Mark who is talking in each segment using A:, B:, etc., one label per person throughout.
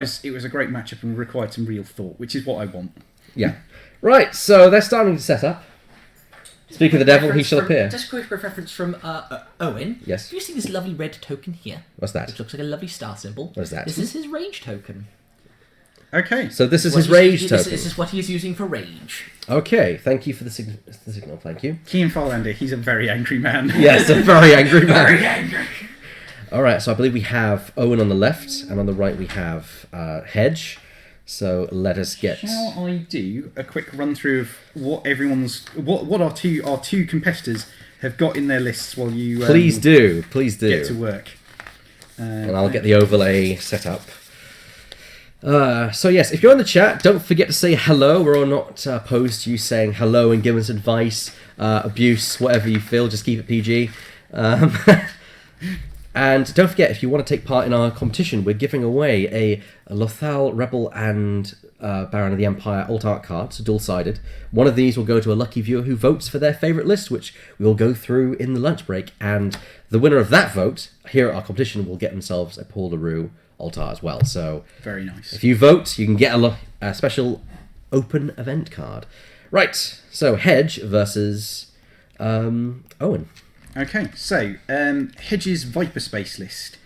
A: it was a great matchup and required some real thought, which is what I want.
B: Yeah. Right, so they're starting to set up. Speak of the devil, he shall appear.
C: Just a quick reference from Owen.
B: Yes.
C: Do you see this lovely red token here?
B: What's that?
C: Which looks like a lovely star symbol.
B: What is that?
C: This is his rage token.
A: Okay.
B: So this is his rage token.
C: This is what he is using for rage.
B: Okay, thank you for the signal, thank you.
A: Kean Farlander, he's a very angry man.
B: Yes, a very angry man.
C: Very angry.
B: Alright, so I believe we have Owen on the left, and on the right we have Hedge. So let us get...
A: Shall I do a quick run through of what what our two competitors have got in their lists while you
B: Please do.
A: get to work.
B: And I'll get the overlay set up. So yes, if you're in the chat, don't forget to say hello. We're all not opposed to you saying hello and giving us advice, abuse, whatever you feel. Just keep it PG. And don't forget, if you want to take part in our competition, we're giving away a Lothal, Rebel, and Baron of the Empire alt art cards, dual-sided. One of these will go to a lucky viewer who votes for their favourite list, which we will go through in the lunch break. And the winner of that vote, here at our competition, will get themselves a Paul LaRue alt art as well. So
A: very nice.
B: If you vote, you can get a special open event card. Right, so Hedge versus Owen.
A: Okay, so Hedge's Viper Space list.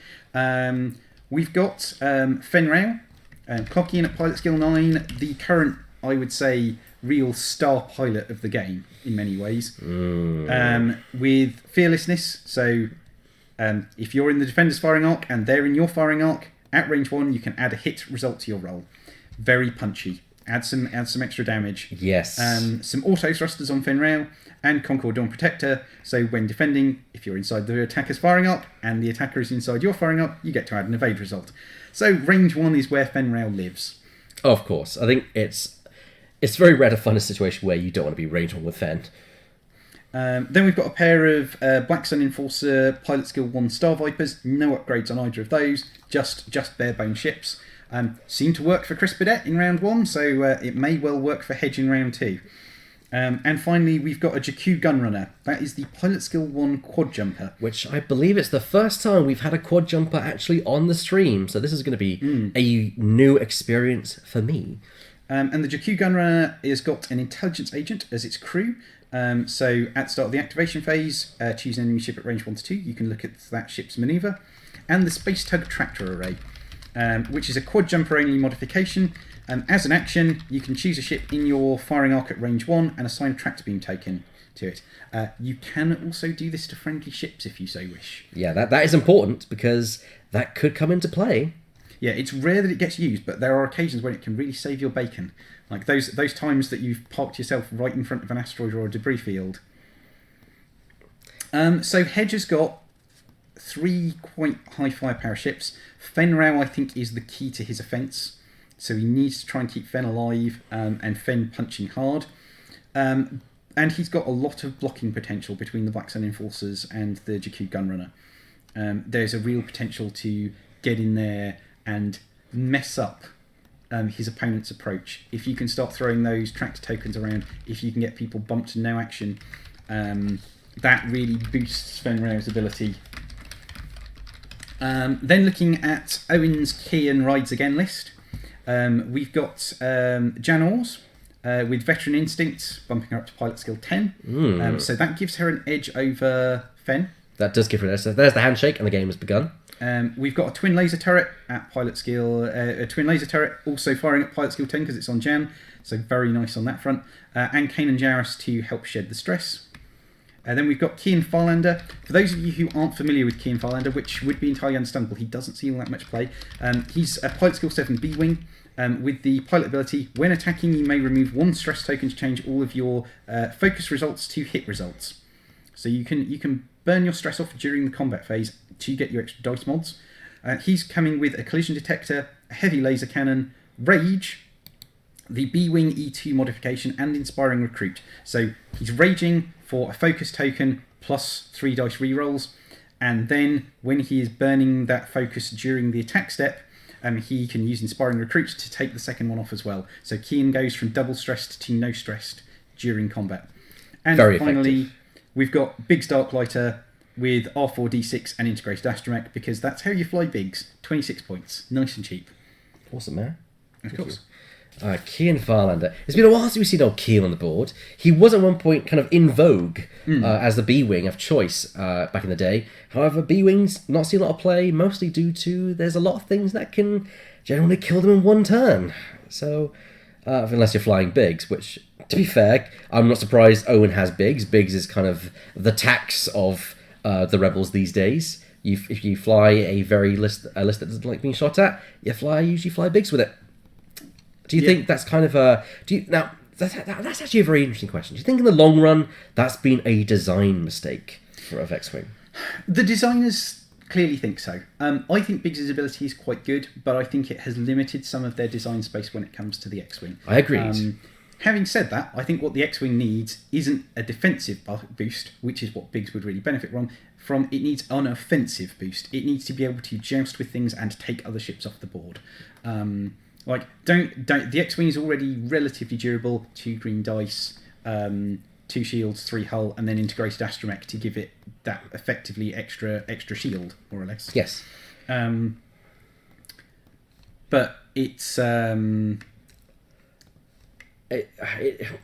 A: We've got Fenrau, clocking in at pilot skill 9, the current, I would say, real star pilot of the game in many ways. With fearlessness, so if you're in the defender's firing arc and they're in your firing arc, at range 1 you can add a hit result to your roll. Very punchy. Add some extra damage.
B: Yes.
A: Some auto thrusters on Fenrau and Concord Dawn Protector. So when defending, if you're inside the attacker's firing arc and the attacker is inside your firing arc, you get to add an evade result. So range 1 is where Fenrau lives.
B: Of course. I think it's very rare to find a situation where you don't want to be range 1 with Fen.
A: Then we've got a pair of Black Sun Enforcer Pilot Skill 1 StarVipers. No upgrades on either of those. Just bare bone ships. Seemed to work for Chris Bidette in round 1, so it may well work for Hedge in round 2. And finally, we've got a Jakku Gunrunner. That is the Pilot Skill 1 Quad Jumper.
B: Which I believe it's the first time we've had a Quad Jumper actually on the stream, so this is going to be a new experience for me.
A: And the Jakku Gunrunner has got an Intelligence Agent as its crew. So at the start of the activation phase, choose an enemy ship at range 1 to 2. You can look at that ship's manoeuvre. And the Space Tug Tractor Array, which is a quad jumper only modification. As an action, you can choose a ship in your firing arc at range 1 and assign a tractor beam token to it. You can also do this to friendly ships if you so wish.
B: Yeah, that is important because that could come into play.
A: Yeah, it's rare that it gets used, but there are occasions when it can really save your bacon. Like those times that you've parked yourself right in front of an asteroid or a debris field. So Hedge has got 3 quite high firepower ships. Fenrau, I think, is the key to his offence. So he needs to try and keep Fen alive and Fen punching hard. And he's got a lot of blocking potential between the Black Sun Enforcers and the Jakku Gunrunner. There's a real potential to get in there and mess up his opponent's approach. If you can start throwing those tractor tokens around, if you can get people bumped to no action, that really boosts Fenrau's ability. Then looking at Owen's Key and Rides Again list, we've got Jan Ors with Veteran Instincts, bumping her up to Pilot Skill 10. So that gives her an edge over Fen.
B: That does give her an edge. So there's the handshake and the game has begun.
A: We've got a Twin Laser Turret at Pilot Skill, a Twin Laser Turret also firing at Pilot Skill 10 because it's on Jan, so very nice on that front. And Kanan Jarrus to help shed the stress. Then we've got Kean Farlander. For those of you who aren't familiar with Kean Farlander, which would be entirely understandable, he doesn't see all that much play. He's a Pilot Skill 7 B-Wing. With the pilot ability, when attacking you may remove 1 stress token to change all of your focus results to hit results. So you can burn your stress off during the combat phase to get your extra dice mods. He's coming with a collision detector, a heavy laser cannon, rage, the B-Wing E2 modification, and inspiring recruit. So he's raging for a focus token plus 3 dice rerolls, and then when he is burning that focus during the attack step, he can use inspiring recruit to take the second one off as well. So Kean goes from double stressed to no stressed during combat. And
B: very
A: finally,
B: effective.
A: We've got Biggs Darklighter with R4D6 and integrated astromech, because that's how you fly Biggs. 26 points, nice and cheap.
B: Awesome, man.
A: Of course.
B: Kean Farlander. It's been a while since we've seen old Kean on the board. He was at one point kind of in vogue as the B-Wing of choice back in the day. However, B-Wings not seen a lot of play, mostly due to there's a lot of things that can generally kill them in one turn. So, unless you're flying Biggs, which, to be fair, I'm not surprised Owen has Biggs. Biggs is kind of the tax of the Rebels these days. If you fly a list that doesn't like being shot at, usually fly Biggs with it. Do you think that's kind of that's actually a very interesting question. Do you think in the long run that's been a design mistake of X-Wing?
A: The designers clearly think so. I think Biggs' ability is quite good, but I think it has limited some of their design space when it comes to the X-Wing.
B: I agree.
A: Having said that, I think what the X-Wing needs isn't a defensive boost, which is what Biggs would really benefit from. It needs an offensive boost. It needs to be able to joust with things and take other ships off the board. The X-Wing is already relatively durable. 2 green dice, 2 shields, 3 hull, and then integrated astromech to give it that effectively extra shield, more or less.
B: Yes.
A: But it's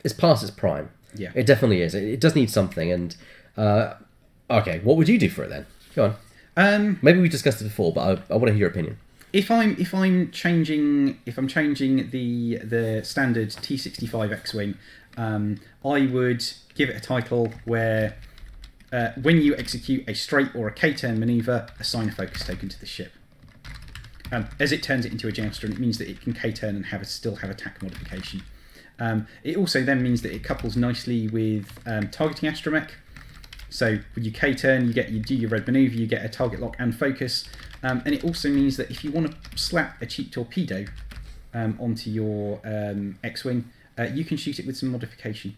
B: it's past its prime.
A: Yeah,
B: it definitely is. It does need something. And okay, what would you do for it then? Go on. Maybe we discussed it before, but I want to hear your opinion.
A: If I'm changing the standard T65 X-Wing, I would give it a title where when you execute a straight or a K-turn maneuver, assign a focus token to the ship. As it turns it into a jouster, and it means that it can K-turn and still have attack modification. It also then means that it couples nicely with targeting astromech. So when you K-turn, you do your red maneuver, you get a target lock and focus. And it also means that if you want to slap a cheap torpedo onto your X-Wing, you can shoot it with some modification.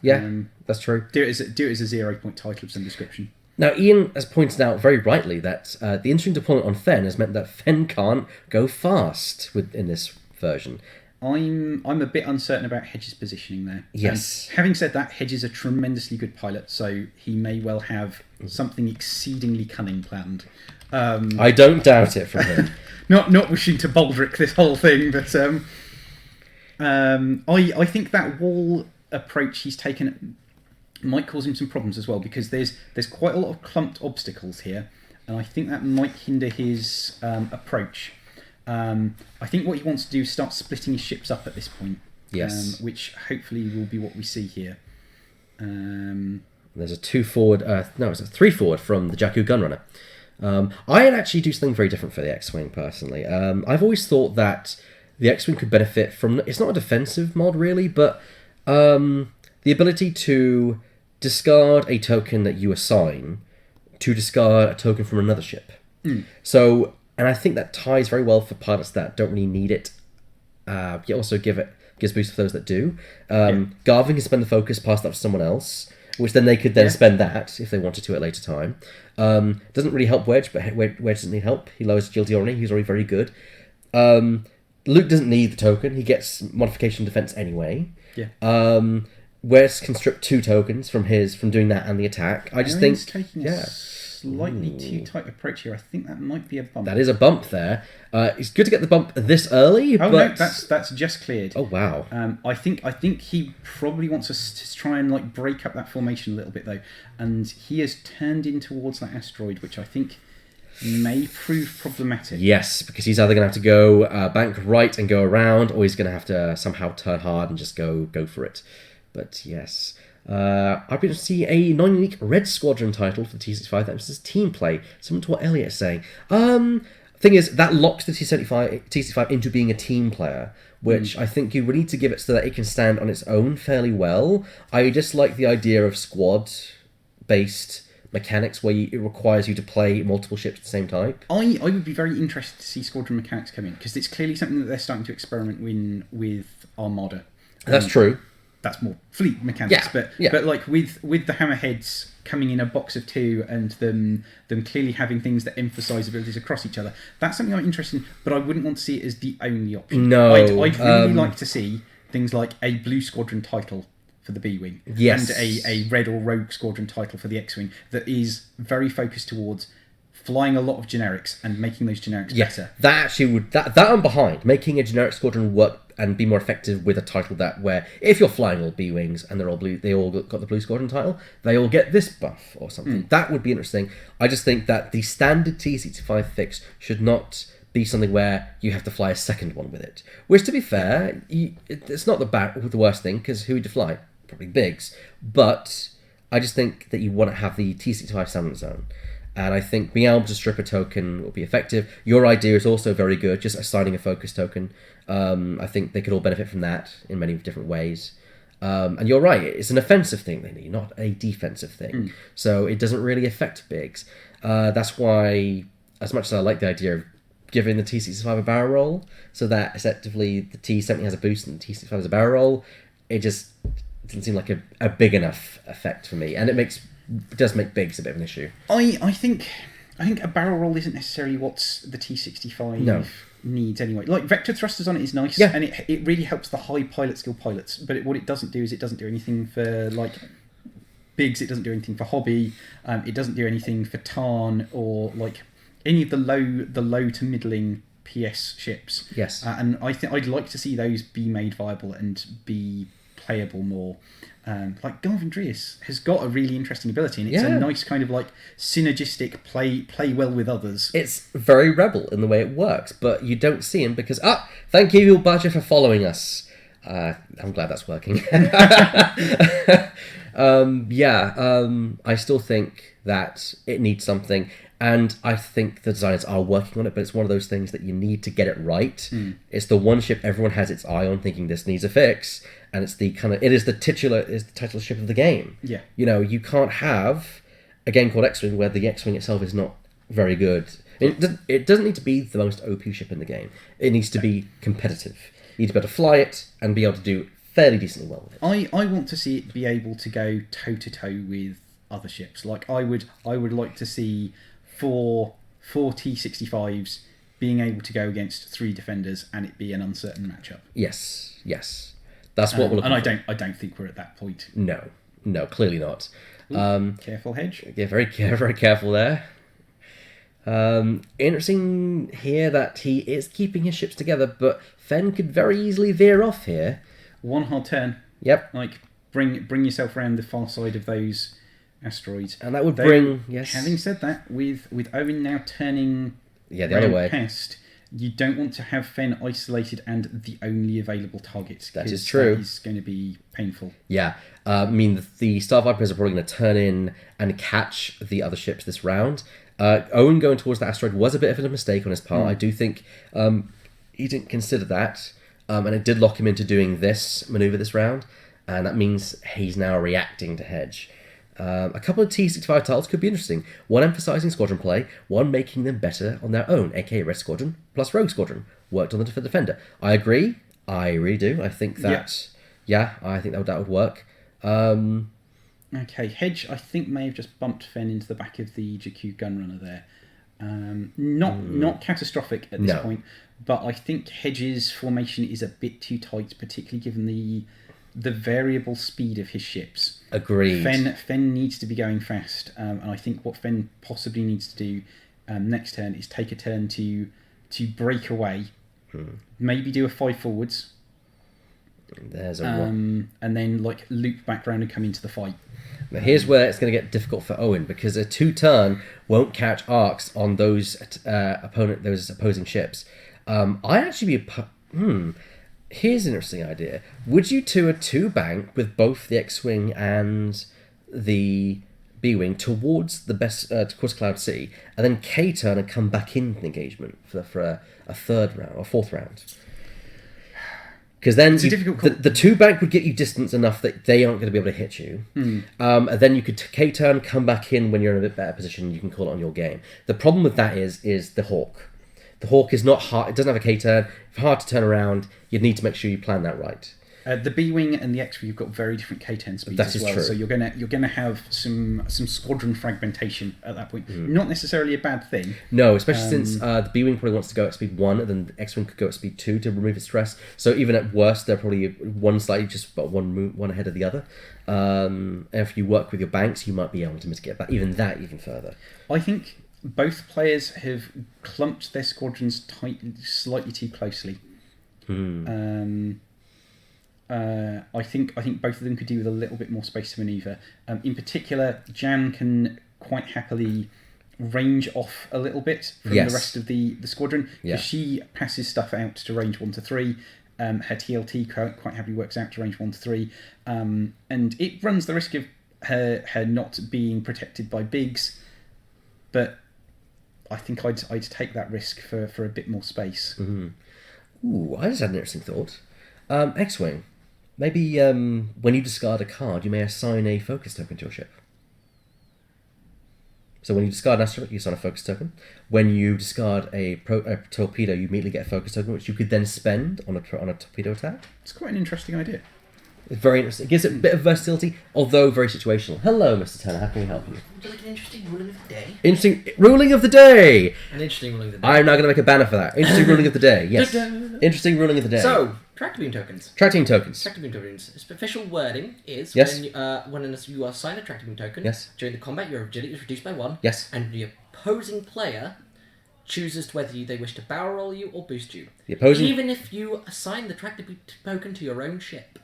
B: Yeah, that's true.
A: Do it as a 0-point title of some description.
B: Now, Ian has pointed out very rightly that the interesting deployment on Fen has meant that Fen can't go fast in this version.
A: I'm a bit uncertain about Hedges' positioning there.
B: Yes.
A: Having said that, Hedges is a tremendously good pilot, so he may well have something exceedingly cunning planned.
B: I don't doubt it from him.
A: not wishing to Baldric this whole thing, but I think that wall approach he's taken might cause him some problems as well, because there's quite a lot of clumped obstacles here, and I think that might hinder his approach. I think what he wants to do is start splitting his ships up at this point.
B: Yes.
A: Which hopefully will be what we see here.
B: There's a 2 forward, it's a 3 forward from the Jakku Gunrunner. I'd actually do something very different for the X-Wing, personally. I've always thought that the X-Wing could benefit from, it's not a defensive mod really, but the ability to discard a token that you assign to discard a token from another ship. So, and I think that ties very well for pilots that don't really need it. Yet also gives boost for those that do. Garvin can spend the focus, pass that to someone else, which then they could spend that if they wanted to at a later time. Doesn't really help Wedge, but Wedge doesn't need help. He lowers agility already. He's already very good. Luke doesn't need the token. He gets modification defense anyway.
A: Yeah.
B: Wedge can strip 2 tokens from doing that and the attack. I just think
A: taking a slightly too tight approach here. I think that might be a bump.
B: That is a bump there. It's good to get the bump this early.
A: Oh
B: but...
A: no, that's just cleared.
B: Oh wow.
A: I think he probably wants us to try and break up that formation a little bit though, and he has turned in towards that asteroid, which I think may prove problematic.
B: Yes, because he's either going to have to go bank right and go around, or he's going to have to somehow turn hard and just go for it. But yes. I've been to see a non-unique Red Squadron title for the T65. That was team play. Similar to what Elliot is saying. Thing is, that locks the T65 into being a team player, which I think you really need to give it so that it can stand on its own fairly well. I just like the idea of squad-based mechanics where it requires you to play multiple ships at the same time.
A: I would be very interested to see squadron mechanics come in, because it's clearly something that they're starting to experiment with Armada.
B: That's true.
A: That's more fleet mechanics, but with the hammerheads coming in a box of 2 and them clearly having things that emphasise abilities across each other, that's something I'm interested in, but I wouldn't want to see it as the only option.
B: No.
A: I'd really like to see things like a blue squadron title for the B-Wing,
B: yes,
A: and a red or rogue squadron title for the X-Wing that is very focused towards flying a lot of generics and making those generics better.
B: That actually would that I'm behind. Making a generic squadron work and be more effective with a title that where if you're flying all B wings and they're all blue, they all got the blue squadron title, they all get this buff or something. That would be interesting. I just think that the standard T65 fix should not be something where you have to fly a second one with it. Which, to be fair, it's not the worst thing, because who would you fly? Probably Biggs. But I just think that you want to have the T65 standard zone. And I think being able to strip a token will be effective. Your idea is also very good, just assigning a focus token. I think they could all benefit from that in many different ways. And you're right, it's an offensive thing they need, not a defensive thing. So it doesn't really affect Biggs. That's why, as much as I like the idea of giving the T65 a barrel roll, so that effectively the T70 has a boost and the T65 has a barrel roll, it just didn't seem like a big enough effect for me. And it does make Biggs a bit of an issue.
A: I think a barrel roll isn't necessarily what the T65 needs anyway. Like, vector thrusters on it is nice, and it really helps the high pilot skill pilots, but what it doesn't do is it doesn't do anything for, like, Biggs, it doesn't do anything for Hobby, it doesn't do anything for Tarn or, like, any of the low to middling PS ships.
B: Yes.
A: And I think I'd like to see those be made viable and be playable more. Like Garvin-Drius has got a really interesting ability, and it's a nice kind of like synergistic play well with others.
B: It's very Rebel in the way it works, but you don't see him because thank you, Badger, for following us. I'm glad that's working. I still think that it needs something, and I think the designers are working on it, but it's one of those things that you need to get it right. It's the one ship everyone has its eye on, thinking this needs a fix, and it's the title ship of the game.
A: Yeah.
B: You know, you can't have a game called X-Wing where the X-Wing itself is not very good. It doesn't need to be the most OP ship in the game. It needs to be competitive. You need to be able to fly it and be able to do fairly decently well with it.
A: I want to see it be able to go toe to toe with other ships. Like I would like to see four T65s being able to go against 3 defenders and it be an uncertain matchup.
B: Yes. That's what we're looking for.
A: And I don't think we're at that point.
B: No, clearly not.
A: Careful, Hedge.
B: Yeah, very careful there. Interesting here that he is keeping his ships together, but Fenn could very easily veer off here.
A: One hard turn.
B: Yep.
A: Like, bring yourself around the far side of those asteroids.
B: And that would bring... Yes.
A: Having said that, with Owen now turning
B: the other way
A: past, you don't want to have Fenn isolated and the only available target.
B: That is true.
A: That is going to be painful.
B: Yeah. I mean, the StarVipers are probably going to turn in and catch the other ships this round. Owen going towards the asteroid was a bit of a mistake on his part. I do think he didn't consider that, and it did lock him into doing this manoeuvre this round, and that means he's now reacting to Hedge. A couple of T65 titles could be interesting. One emphasising squadron play, one making them better on their own, aka Red Squadron plus Rogue Squadron, worked on the Defender. I agree. I really do. I think that, I think that would work.
A: Okay, Hedge, I think, may have just bumped Fenn into the back of the Jakku Gunrunner there. Not catastrophic at this point, but I think Hedge's formation is a bit too tight, particularly given the variable speed of his ships.
B: Agreed.
A: Fenn needs to be going fast, and I think what Fenn possibly needs to do next turn is take a turn to break away, maybe do a 5 forwards.
B: There's a
A: and then like loop back round and come into the fight.
B: Now here's where it's going to get difficult for Owen, because a 2-turn won't catch arcs on those opposing ships. I actually here's an interesting idea. Would you do a 2-bank with both the X-Wing and the B-Wing towards the towards Cloud City, and then K-turn and come back into the engagement for a 3rd round or 4th round? Because then the 2-bank would get you distance enough that they aren't going to be able to hit you. And then you could K-turn, come back in when you're in a bit better position, you can call it on your game. The problem with that is the Hawk. The Hawk is not hard, it doesn't have a K-turn, it's hard to turn around, you'd need to make sure you plan that right.
A: The B-Wing and the X-Wing, you've got very different K-10 speeds as well.
B: True.
A: So you're gonna have some squadron fragmentation at that point. Not necessarily a bad thing.
B: No, especially since the B-Wing probably wants to go at speed 1, and then the X-Wing could go at speed 2 to remove its stress. So even at worst, they're probably one slightly just about one ahead of the other. If you work with your banks, you might be able to mitigate that even further.
A: I think both players have clumped their squadrons slightly too closely. I think both of them could do with a little bit more space to manoeuvre. In particular, Jan can quite happily range off a little bit from the rest of the squadron, because she passes stuff out to range 1 to 3. Her TLT quite happily works out to range 1 to 3, and it runs the risk of her not being protected by bigs, but I think I'd take that risk for a bit more space.
B: Ooh, I just had an interesting thought. X-Wing. Maybe when you discard a card, you may assign a focus token to your ship. So when you discard an asteroid, you assign a focus token. When you discard a torpedo, you immediately get a focus token, which you could then spend on a torpedo attack.
A: It's quite an interesting idea.
B: It's very interesting. It gives it a bit of versatility, although very situational. Hello, Mr. Turner. How can we help you?
C: Would you like an interesting ruling of the day?
B: Interesting ruling of the day!
C: An interesting ruling of the day.
B: I'm now going to make a banner for that. Interesting ruling of the day. Yes. Interesting ruling of the day.
C: So, tractor beam tokens.
B: Tractor beam tokens.
C: Tractor beam tokens. Its official wording is
B: Yes.
C: when you assign a tractor beam token,
B: Yes.
C: during the combat your agility is reduced by 1,
B: Yes.
C: and the opposing player chooses whether they wish to barrel roll you or boost you.
B: The opposing...
C: Even if you assign the tractor beam token to your own ship.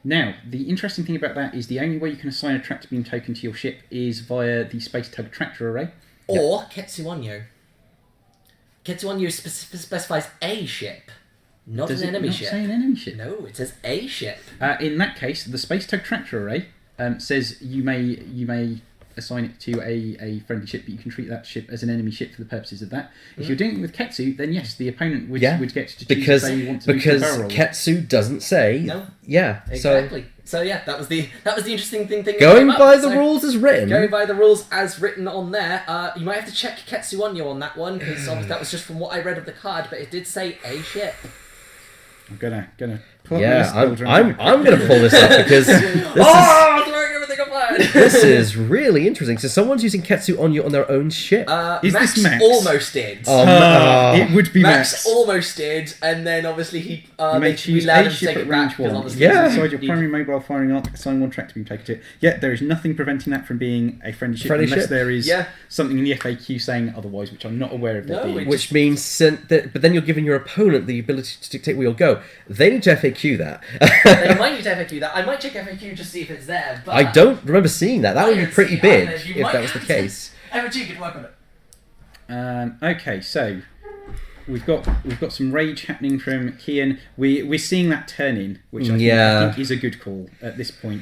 A: Now, the interesting thing about that is the only way you can assign a tractor beam token to your ship is via the Space Tug Tractor Array.
C: Or Ketsuonyo. Ketsuonyo specifies a ship, not
A: Does
C: an
A: it
C: enemy
A: not
C: ship.
A: say an enemy ship?
C: No, it says a ship.
A: In that case, the Space Tug Tractor Array says you may assign it to a friendly ship, but you can treat that ship as an enemy ship for the purposes of that. If you're doing it with Ketsu, then yes, the opponent would get to choose if they want to
B: because
A: barrel roll.
B: Ketsu doesn't say...
C: No.
B: Yeah,
C: Exactly. So yeah, that was the interesting thing.
B: Going by the rules as written.
C: Going by the rules as written on there, you might have to check Ketsuonyo on that one, because that was just from what I read of the card, but it did say a ship.
A: I'm gonna pull up
B: Yeah,
A: my list builder and
B: I'm going to pull this up because
C: Throwing everything apart!
B: this is really interesting. So someone's using Ketsuonyo on their own ship.
A: Is
C: Max
A: this Max?
C: almost did.
A: it would be
C: Max
A: Max.
C: almost did, and then obviously he
A: You may
C: we
A: choose
C: allowed
A: a
C: him to
A: ship
C: take
A: at
C: it back
A: range
C: because
A: 1.
C: obviously
B: Yeah.
A: Inside your primary mobile firing arc, assign 1 tractor beam token to it. Yeah, there is nothing preventing that from being a friendly ship, unless there is something in the FAQ saying otherwise, which I'm not aware of there
C: No,
A: being.
B: Which means, but then you're giving your opponent the ability to dictate where you'll go. They need to FAQ that.
C: They might need to FAQ that. I might check FAQ just to see if it's there. But
B: I don't remember seeing that. That would be
C: didn't
B: pretty
C: see it
B: big
C: either. You
B: if
C: might
B: that was the
C: have to-
B: case.
C: FAQ could work on it.
A: Okay, so we've got some rage happening from Kian. We're seeing that turn in, which I think is a good call at this point.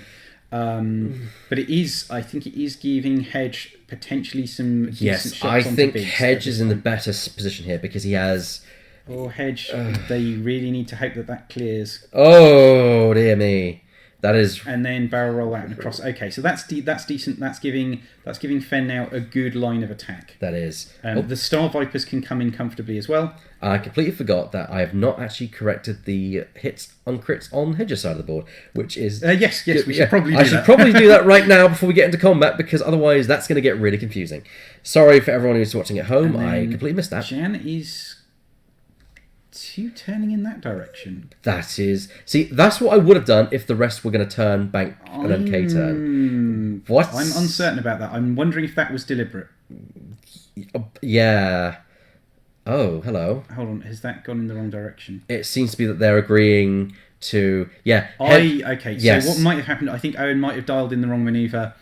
A: But I think it is giving Hedge potentially some decent
B: Yes,
A: shots
B: I
A: onto
B: think
A: bigs
B: Hedge
A: at this
B: is in the
A: point.
B: better position here because he has...
A: Or Hedge, they really need to hope that clears.
B: Oh, dear me. That is...
A: And then barrel roll out and across. Okay, so that's decent. That's giving Fen now a good line of attack.
B: That is...
A: The StarVipers can come in comfortably as well.
B: I completely forgot that I have not actually corrected the hits on crits on Hedge's side of the board, which is...
A: Yes, we should probably do
B: I
A: that.
B: should probably do that right now before we get into combat, because otherwise that's going to get really confusing. Sorry for everyone who's watching at home, I completely missed that.
A: Jan is... turning in that direction.
B: That is... See, that's what I would have done if the rest were going to turn bank an MK turn. What?
A: I'm uncertain about that. I'm wondering if that was deliberate.
B: Yeah. Oh, hello.
A: Hold on, has that gone in the wrong direction?
B: It seems to be that they're agreeing to... Yeah.
A: Okay,
B: Yes.
A: so what might have happened, I think Owen might have dialed in the wrong manoeuvre.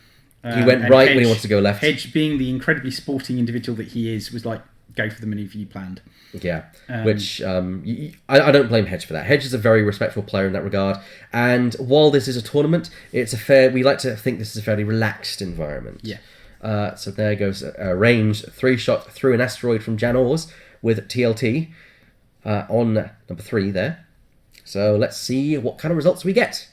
B: He went
A: and
B: right when he wanted to go left.
A: Hedge, being the incredibly sporting individual that he is, was like, go for the manoeuvre you planned.
B: Yeah, which I don't blame Hedge for that. Hedge is a very respectful player in that regard, and while this is a tournament, we like to think this is a fairly relaxed environment.
A: Yeah.
B: So there goes a range 3-shot through an asteroid from Jan Ors with TLT on number 3 there. So let's see what kind of results we get.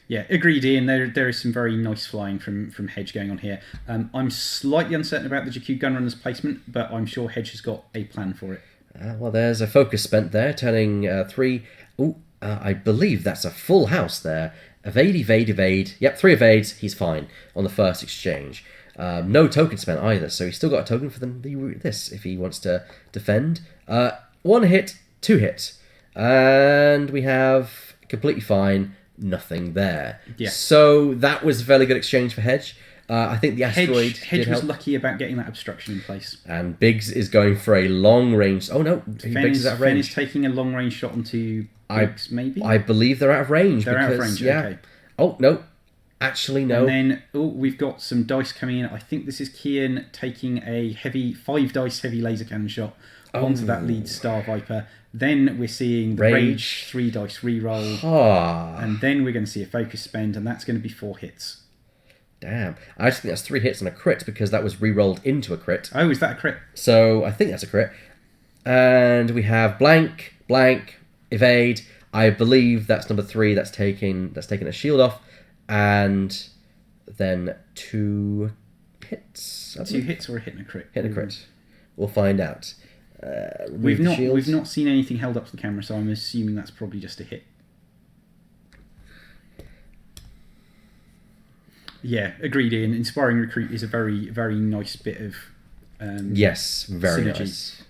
A: Yeah, agreed, Ian. There is some very nice flying from Hedge going on here. I'm slightly uncertain about the Jakku Gunrunner's placement, but I'm sure Hedge has got a plan for it.
B: Well, there's a focus spent there, turning 3. I believe that's a full house there. Evade, evade, evade. Yep, 3 evades. He's fine on the first exchange. No token spent either, so he's still got a token for this if he wants to defend. 1 hit, 2 hits. And we have completely fine. Nothing there.
A: Yeah.
B: So that was a fairly good exchange for Hedge. I think the asteroid
A: Hedge
B: did
A: was
B: help.
A: lucky about getting that obstruction in place.
B: And Biggs is going for a long range. Oh no, Biggs is out of
A: Fen
B: range.
A: is taking a long range shot onto Biggs, maybe?
B: I believe they're out of range.
A: They're out of range,
B: yeah.
A: okay.
B: Oh no, actually no.
A: And then we've got some dice coming in. I think this is Kian taking a 5 dice heavy laser cannon shot onto that lead StarViper. Then we're seeing the Rage 3 dice reroll. And then we're going to see a focus spend, and that's going to be 4 hits.
B: Damn. I just think that's 3 hits and a crit because that was re-rolled into a crit.
A: Oh, is that a crit?
B: So I think that's a crit. And we have blank, evade. I believe that's number 3. That's taking a shield off, and then 2 hits.
A: 2 hits or a hit and a crit?
B: Hit and a crit. We'll find out.
A: We've not seen anything held up to the camera, so I'm assuming that's probably just a hit. Yeah, agreed, Ian. Inspiring Recruit is a very, very nice bit of
B: yes, very
A: synergy.
B: nice.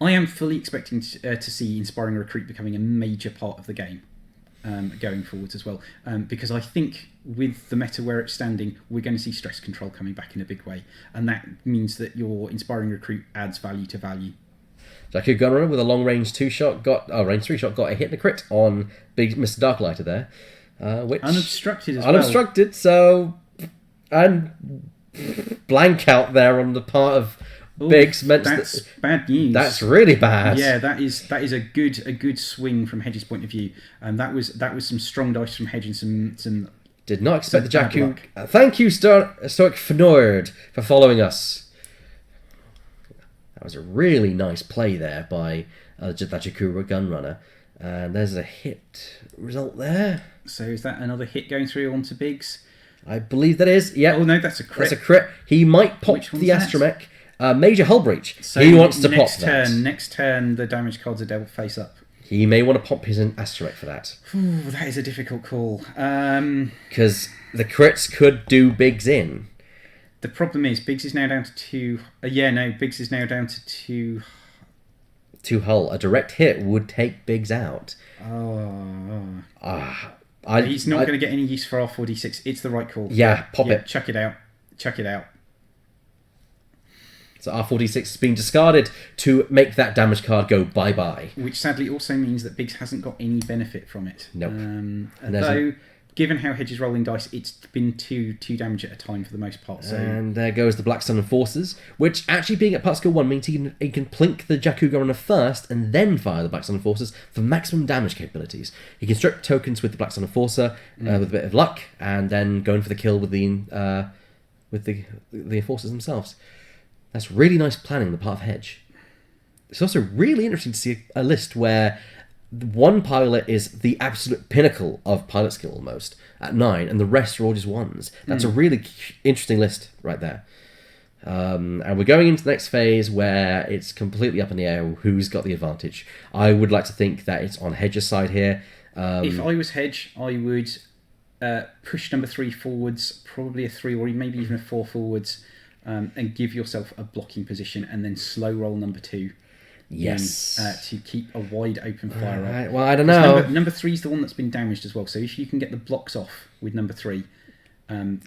A: I am fully expecting to see Inspiring Recruit becoming a major part of the game going forwards as well, because I think with the meta where it's standing, we're going to see stress control coming back in a big way, and that means that your Inspiring Recruit adds value to value.
B: Jakku Gunrunner with a long range 3 shot got a hit and a crit on Big Mr. Darklighter there. Which
A: unobstructed as
B: unobstructed, so and blank out there on the part of Biggs meant
A: that's bad news.
B: That's really bad.
A: Yeah, that is a good swing from Hedge's point of view, and that was some strong dice from Hedge and some.
B: Did not expect the Jakku. Thank you, Stoic Fnord, for following us. That was a really nice play there by that Jakku Gunrunner, and there's a hit result there.
A: So is that another hit going through onto Biggs?
B: I believe that is. Yeah.
A: Oh no, that's a crit.
B: That's a crit. He might pop the astromech. Major hull breach.
A: So
B: he wants to pop that.
A: Next turn, the damage cards are dealt face up.
B: He may want to pop his astromech for that.
A: Ooh, that is a difficult call.
B: Because the crits could do Biggs in.
A: The problem is Biggs is now down to 2. Biggs is now down to 2.
B: 2 hull. A direct hit would take Biggs out.
A: He's not going to get any use for R4D6. It's the right call.
B: Yeah, pop it.
A: Chuck it out.
B: So R46 has been discarded to make that damage card go bye-bye.
A: Which sadly also means that Biggs hasn't got any benefit from it.
B: Nope.
A: Though, given how Hedge is rolling dice, it's been 2 damage at a time for the most part. So.
B: And there goes the Black Sun Enforcers, which actually being at part skill 1 means he can plink the Jakku Gunrunner first and then fire the Black Sun Enforcers for maximum damage capabilities. He can strip tokens with the Black Sun Enforcer with a bit of luck, and then go in for the kill with the Enforcers themselves. That's really nice planning on the part of Hedge. It's also really interesting to see a list where one pilot is the absolute pinnacle of pilot skill almost at 9, and the rest are all just 1s. That's a really interesting list right there. And we're going into the next phase where it's completely up in the air who's got the advantage. I would like to think that it's on Hedge's side here.
A: If I was Hedge, I would push number 3 forwards, probably a 3 or maybe even a 4 forwards, and give yourself a blocking position, and then slow roll number 2.
B: Yes.
A: To keep a wide open fire up.
B: Well, I don't know.
A: Number 3 is the one that's been damaged as well. So if you can get the blocks off with number 3,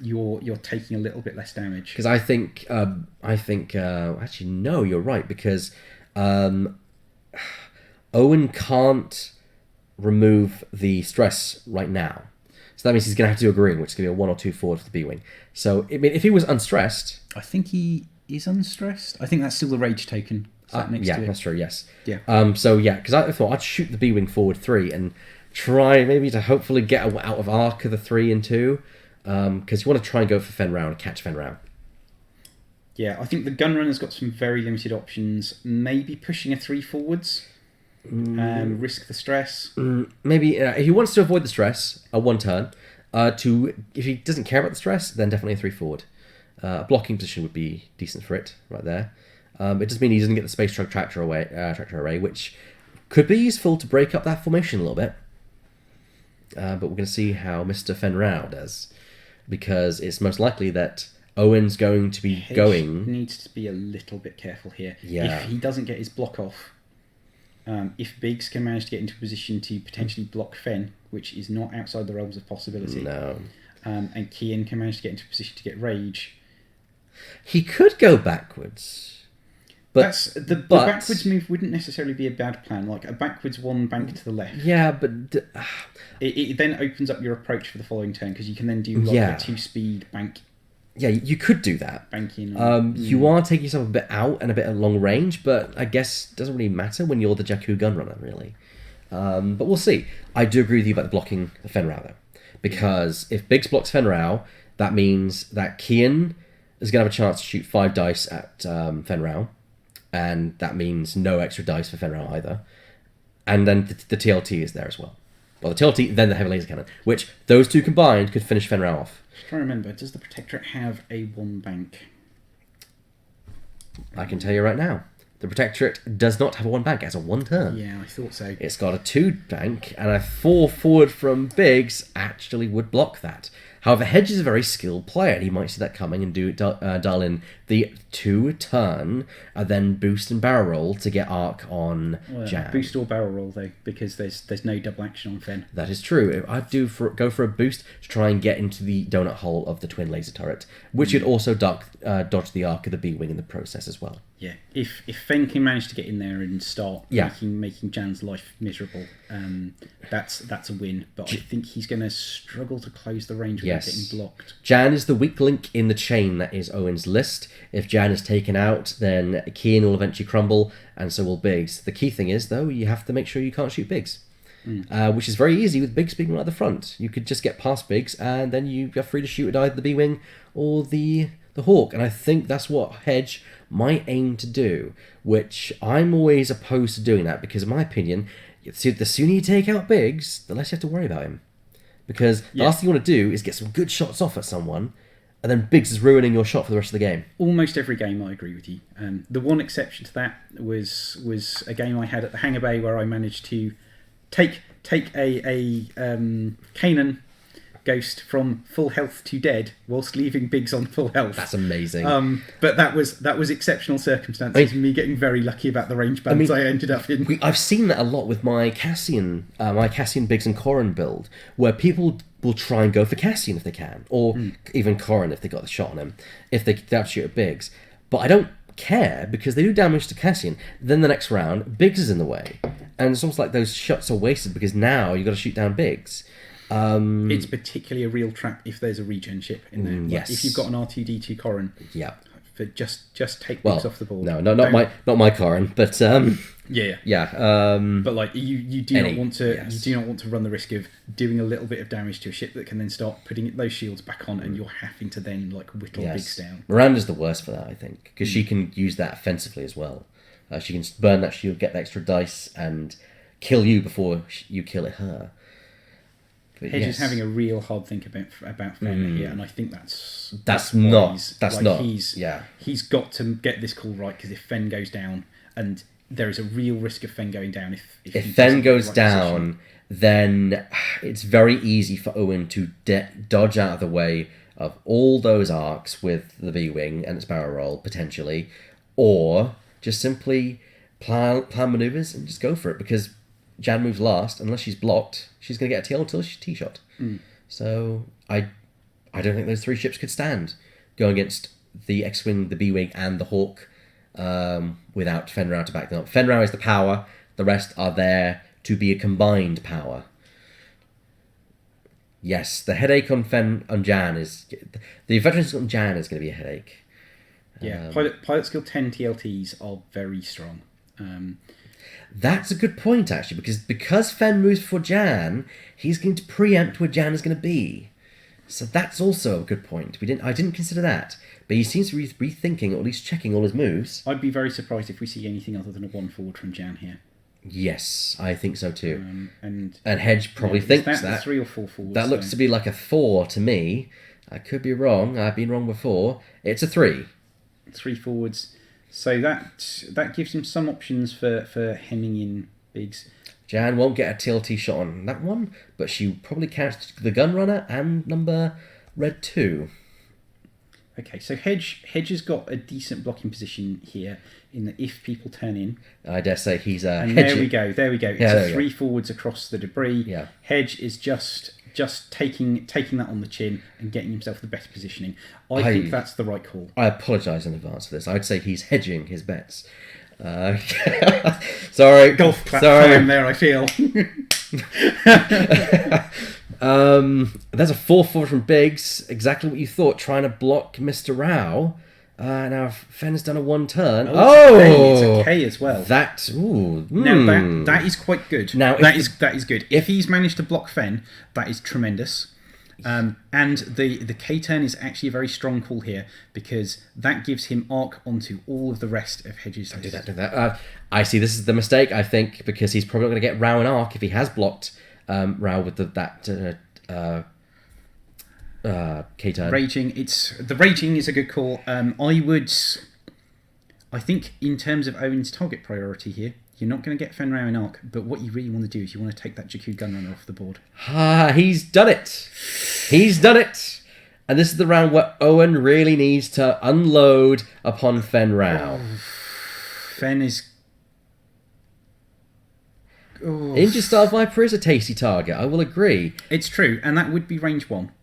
A: you're taking a little bit less damage.
B: Because I think actually no, you're right, because Owen can't remove the stress right now. So that means he's going to have to do a green, which is going to be a 1 or 2 forward for the B-Wing. So, I mean, if he was unstressed...
A: I think he is unstressed. I think that's still the rage token. Next to it.
B: That's true, yes.
A: Yeah.
B: Because I thought I'd shoot the B-Wing forward 3 and try maybe to hopefully get out of arc of the 3 and 2. Because you want to try and go for Fen Rao and catch Fen Rao.
A: Yeah, I think the Gunrunner's got some very limited options. Maybe pushing a 3 forwards. Risk the stress.
B: Maybe if he wants to avoid the stress, a 1 turn. If he doesn't care about the stress, then definitely a 3 forward. A blocking position would be decent for it, right there. It does mean he doesn't get the space tractor array, which could be useful to break up that formation a little bit. But we're going to see how Mr. Fen Rao does, because it's most likely that Owen's going to be
A: Hedge needs to be a little bit careful here.
B: Yeah.
A: If he doesn't get his block off, if Biggs can manage to get into a position to potentially block Fen, which is not outside the realms of possibility.
B: No.
A: and Kian can manage to get into a position to get rage.
B: He could go backwards. But
A: The backwards move wouldn't necessarily be a bad plan. Like a backwards one bank to the left.
B: Yeah, but
A: It then opens up your approach for the following turn because you can then do like a 2-speed bank.
B: Yeah, you could do that.
A: Banking.
B: You are taking yourself a bit out and a bit at long range, but I guess it doesn't really matter when you're the Jakku Gunrunner, really. But we'll see. I do agree with you about the blocking the Fenrau, though. Because if Biggs blocks Fenrau, that means that Kian is going to have a chance to shoot 5 dice at Fenrau. And that means no extra dice for Fenrau either. And then the TLT is there as well. Well, the TLT, then the heavy laser cannon, which those two combined could finish Fenrau off.
A: Just trying to remember, does the Protectorate have a 1 bank?
B: I can tell you right now. The Protectorate does not have a 1 bank, it has a 1 turn.
A: Yeah, I thought so.
B: It's got a 2 bank, and a 4 forward from Biggs actually would block that. However, Hedge is a very skilled player, and he might see that coming and dial in the 2 turn, and then boost and barrel roll to get arc on Jan.
A: Boost or barrel roll, though, because there's no double action on Fen.
B: That is true. I'd go for a boost to try and get into the donut hole of the twin laser turret, which would also dodge the arc of the B-wing in the process as well.
A: Yeah, if Fen can manage to get in there and start making Jan's life miserable, that's a win. But I think he's going to struggle to close the range without getting blocked.
B: Jan is the weak link in the chain that is Owen's list. If Jan is taken out, then Kian will eventually crumble, and so will Biggs. The key thing is, though, you have to make sure you can't shoot Biggs. Which is very easy with Biggs being right at the front. You could just get past Biggs, and then you're free to shoot at either the B-wing or the Hawk. And I think that's what Hedge might aim to do, which I'm always opposed to doing that, because in my opinion, the sooner you take out Biggs, the less you have to worry about him. Because the last thing you want to do is get some good shots off at someone, and then Biggs is ruining your shot for the rest of the game.
A: Almost every game, I agree with you. The one exception to that was a game I had at the Hangar Bay where I managed to take a Kanan ghost from full health to dead whilst leaving Biggs on full health.
B: That's amazing.
A: But that was exceptional circumstances. Me getting very lucky about the range bands I ended up in.
B: I've seen that a lot with my Cassian Biggs and Corrin build, where people will try and go for Cassian if they can, or even Corrin if they got the shot on him, if they have to shoot at Biggs. But I don't care, because they do damage to Cassian. Then the next round, Biggs is in the way, and it's almost like those shots are wasted because now you've got to shoot down Biggs.
A: It's particularly a real trap if there's a regen ship in there.
B: Yes.
A: If you've got an R2D2 Corrin.
B: Yeah.
A: Just take Biggs off the board.
B: No, not my Corrin, but
A: but like you do not want to run the risk of doing a little bit of damage to a ship that can then start putting those shields back on, and you're having to then like whittle Biggs down.
B: Miranda's the worst for that, I think, because she can use that offensively as well. She can burn that shield, get the extra dice, and kill you before you kill her. But
A: Hedge is having a real hard think about Fen here, and I think that's he's got to get this call right, because if Fen goes down, and there is a real risk of Fen going down if
B: Fen goes down, then it's very easy for Owen to dodge out of the way of all those arcs with the B-wing and its barrel roll potentially, or just simply plan maneuvers and just go for it, because Jan moves last. Unless she's blocked, she's going to get a TL until she's T-shot. So I don't think those 3 ships could stand going against the X-Wing, the B-Wing, and the Hawk without Fenrau to back them up. Fenrau is the power. The rest are there to be a combined power. Yes, the headache on Jan is... The veterans on Jan is going to be a headache.
A: Yeah, pilot skill 10 TLTs are very strong.
B: That's a good point, actually, because Fen moves before Jan, he's going to preempt where Jan is going to be. So that's also a good point. I didn't consider that, but he seems to be rethinking, or at least checking all his moves.
A: I'd be very surprised if we see anything other than a 1 forward from Jan here.
B: Yes, I think so too.
A: And
B: Hedge probably thinks that.
A: 3 or 4 forwards.
B: That looks to be like a 4 to me. I could be wrong. I've been wrong before. It's a 3.
A: 3 forwards. So that gives him some options for hemming in Biggs.
B: Jan won't get a TLT shot on that one, but she probably counts the Gunrunner and number red 2.
A: Okay, so Hedge has got a decent blocking position here in that if people turn in.
B: I dare say he's a
A: and
B: Hedge.
A: There we go. It's 3 forwards across the debris.
B: Yeah.
A: Hedge is just just taking that on the chin and getting himself the best positioning. I think that's the right call.
B: I apologise in advance for this. I'd say he's hedging his bets. Sorry.
A: Golf clap
B: Sorry.
A: time there, I feel.
B: There's a 4-4 from Biggs. Exactly what you thought, trying to block Mr. Rao. Now Fenn's done a 1 turn.
A: It's a K as well. Now that is quite good.
B: Now
A: that is good. If he's managed to block Fenn, that is tremendous. And the K turn is actually a very strong call here because that gives him arc onto all of the rest of Hedges.
B: Do that. I see this is the mistake, I think, because he's probably going to get Rao and arc if he has blocked Rao with that K-turn.
A: Raging is a good call. I think in terms of Owen's target priority here, you're not going to get Fenrau in arc, but what you really want to do is you want to take that Jakku Gunrunner off the board.
B: He's done it. He's done it. And this is the round where Owen really needs to unload upon Fenrau.
A: Fen is...
B: Injured StarViper is a tasty target, I will agree.
A: It's true, and that would be range 1.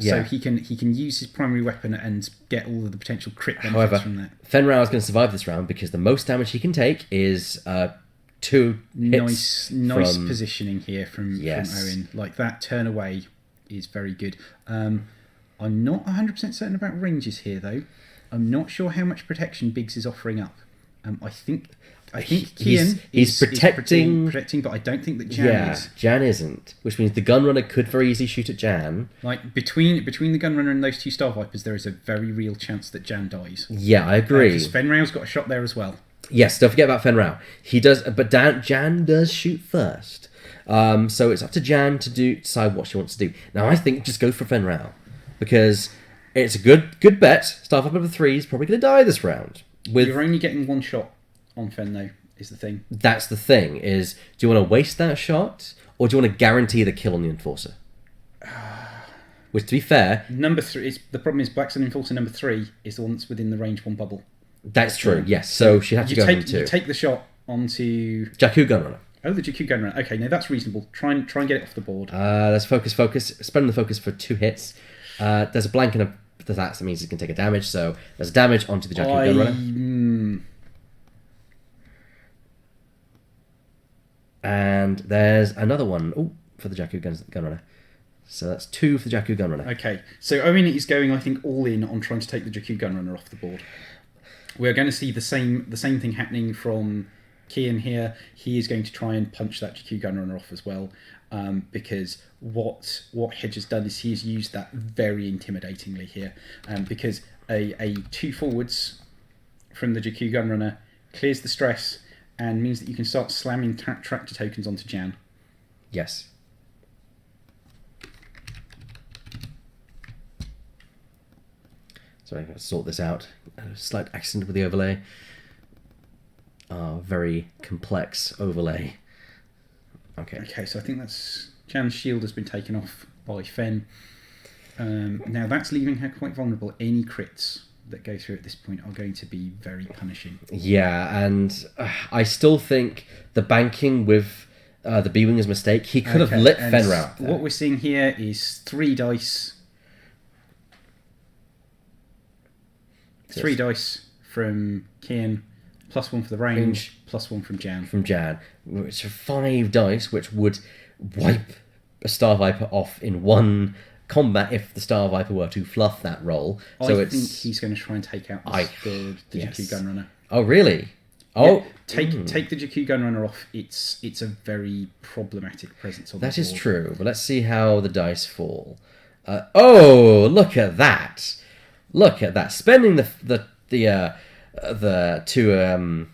A: So he can use his primary weapon and get all of the potential crit benefits from that.
B: Fenrau is going to survive this round because the most damage he can take is 2 hits.
A: Nice positioning here from Owen. Like that turn away is very good. I'm not 100% certain about ranges here though. I'm not sure how much protection Biggs is offering up. I think Kian is protecting, but I don't think that Jan is.
B: Jan isn't, which means the Gunrunner could very easily shoot at Jan.
A: Like between the Gunrunner and those 2 StarVipers, there is a very real chance that Jan dies.
B: Yeah, I agree.
A: Because Fenrau's got a shot there as well.
B: Yes, don't forget about Fenrau. He does, but Jan does shoot first. So it's up to Jan to decide what she wants to do. Now I think just go for Fenrau because it's a good bet. StarViper number 3 is probably going to die this round.
A: You're only getting 1 shot on Fen though, is the thing.
B: That's the thing, is do you want to waste that shot or do you want to guarantee the kill on the Enforcer? Which, to be fair...
A: Number 3, the problem is Blackstone Enforcer number 3 is the one that's within the range 1 bubble.
B: That's true, yes. So she'd have to go from 2.
A: You take the shot onto...
B: Jakku Gunrunner.
A: Oh, the Jakku Gunrunner. Okay, no, that's reasonable. Try and get it off the board.
B: Let's focus. Spend the focus for 2 hits. There's a blank and a... That means it can take a damage, so there's damage onto the Jakku Gunrunner. And there's another one for the Jakku Gunrunner. So that's 2 for the Jakku Gunrunner.
A: Okay, so Owen is going, I think, all in on trying to take the Jakku Gunrunner off the board. We're going to see the same thing happening from Kian here. He is going to try and punch that Jakku Gunrunner off as well, because what Hedge has done is he has used that very intimidatingly here, because a 2 forwards from the Jakku Gunrunner clears the stress and means that you can start slamming tractor tokens onto Jan.
B: Yes. Sorry, I've got to sort this out. A slight accident with the overlay. Very complex overlay. Okay,
A: so I think that's... Jan's shield has been taken off by Fen. Now that's leaving her quite vulnerable. Any crits that go through at this point are going to be very punishing.
B: Yeah, and I still think the banking with the B-Winger's mistake, he could have lit Fenrau.
A: What we're seeing here is 3 dice. 3 dice from Kian, +1 for the range, +1 from Jan.
B: From Jan, which are 5 dice, which would wipe a StarViper off in 1 combat if the StarViper were to fluff that roll. So
A: I think he's going to try and take out the Jakku Gunrunner.
B: Oh, really?
A: Oh, take the Jakku Gunrunner off. It's a very problematic presence on the board.
B: That is true, but let's see how the dice fall. Look at that! Look at that! Spending the 2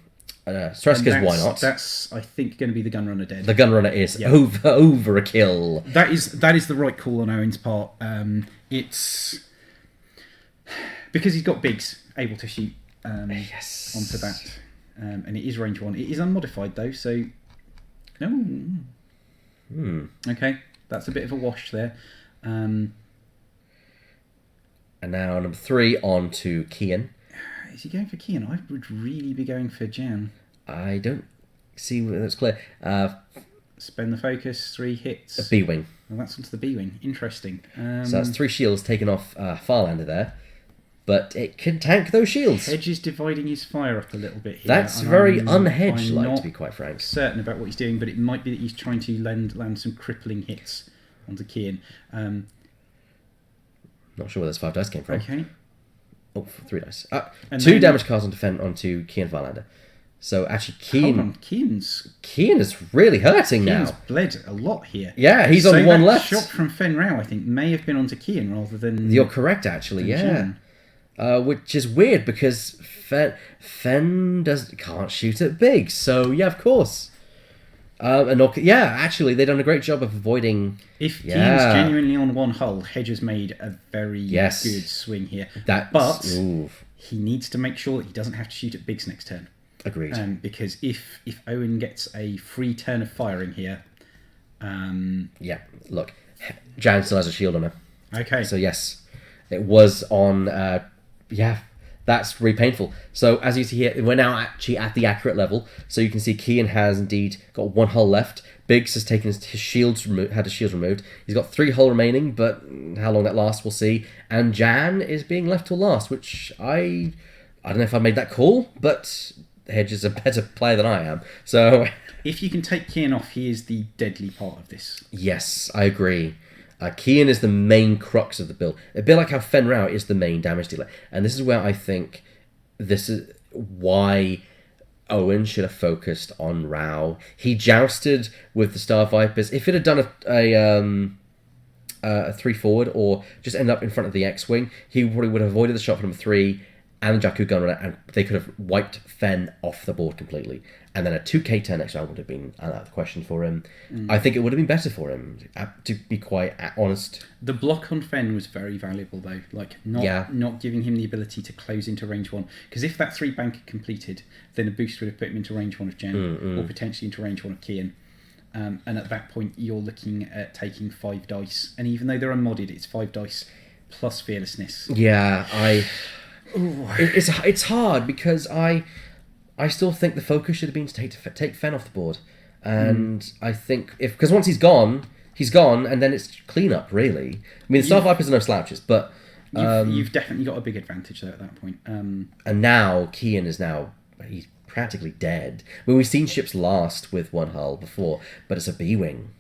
B: stress, because why not?
A: That's, I think, going to be the Gunrunner dead.
B: The Gunrunner is over a kill.
A: That is the right call on Owen's part. It's because he's got Biggs able to shoot onto that, and it is range 1. It is unmodified though, so okay, that's a bit of a wash there. And
B: now number 3 on to Kian.
A: Is he going for Kian? I would really be going for Jan.
B: I don't see that's clear.
A: Spend the focus, 3 hits.
B: A B-wing.
A: Well, that's onto the B-wing. Interesting.
B: So that's 3 shields taken off Farlander there. But it can tank those shields.
A: Hedge is dividing his fire up a little bit here.
B: That's
A: and
B: very
A: I'm
B: unhedge-like,
A: not
B: to be quite frank.
A: certain about what he's doing, but it might be that he's trying to land some crippling hits onto Kian.
B: Not sure where those 5 dice came from.
A: Okay.
B: Oh, 3 dice.
A: And
B: 2
A: then-
B: damage cards onto Kian Farlander. So actually,
A: Hold on, Kian's
B: Kian is really hurting now.
A: bled a lot here.
B: Yeah, he's
A: so
B: on 1
A: that
B: left.
A: shot from Fen Rao, I think, may have been onto Kian rather than...
B: You're correct, actually.
A: than
B: Yeah.
A: Jan.
B: Which is weird because Fen can't shoot at big. So yeah, of course. Actually, they've done a great job of avoiding.
A: If
B: Yeah.
A: Kian's genuinely on 1 hull, Hedge has made a very
B: Yes.
A: good swing here.
B: But
A: He needs to make sure that he doesn't have to shoot at bigs next turn.
B: agreed.
A: Because if Owen gets a free turn of firing here...
B: Yeah, look, Jan still has a shield on her.
A: Okay.
B: So yes, it was on. That's really painful. So as you see here, we're now actually at the accurate level. So you can see Kian has indeed got 1 hull left. Biggs has taken his shields had his shields removed. He's got 3 hull remaining, but how long that lasts, we'll see. And Jan is being left till last, which I don't know if I made that call, but Hedge is a better player than I am. So
A: If you can take Kian off, he is the deadly part of this.
B: yes, I agree. Kian is the main crux of the build. A bit like how Fen Rao is the main damage dealer. And this is where I think this is why Owen should have focused on Rao. He jousted with the StarVipers. If it had done a 3 forward or just end up in front of the X-Wing, he probably would have avoided the shot from 3 and the Jakku Gunrunner, and they could have wiped Fen off the board completely. And then a 2k turn next round would have been out of the question for him. I think it would have been better for him, to be quite honest.
A: The block on Fen was very valuable, though. Not giving him the ability to close into range 1. Because if that 3 bank had completed, then a boost would have put him into range 1 of Jan, or potentially into range 1 of Kian. And at that point, you're looking at taking 5 dice. And even though they're unmodded, it's 5 dice plus fearlessness.
B: Yeah, it's hard because I still think the focus should have been to take Fen off the board, and I think because once he's gone, and then it's cleanup really. I mean, the StarVipers are no slouches, but
A: You've definitely got a big advantage there at that point.
B: And now Kian he's practically dead. I mean, we've seen ships last with 1 hull before, but it's a B-wing.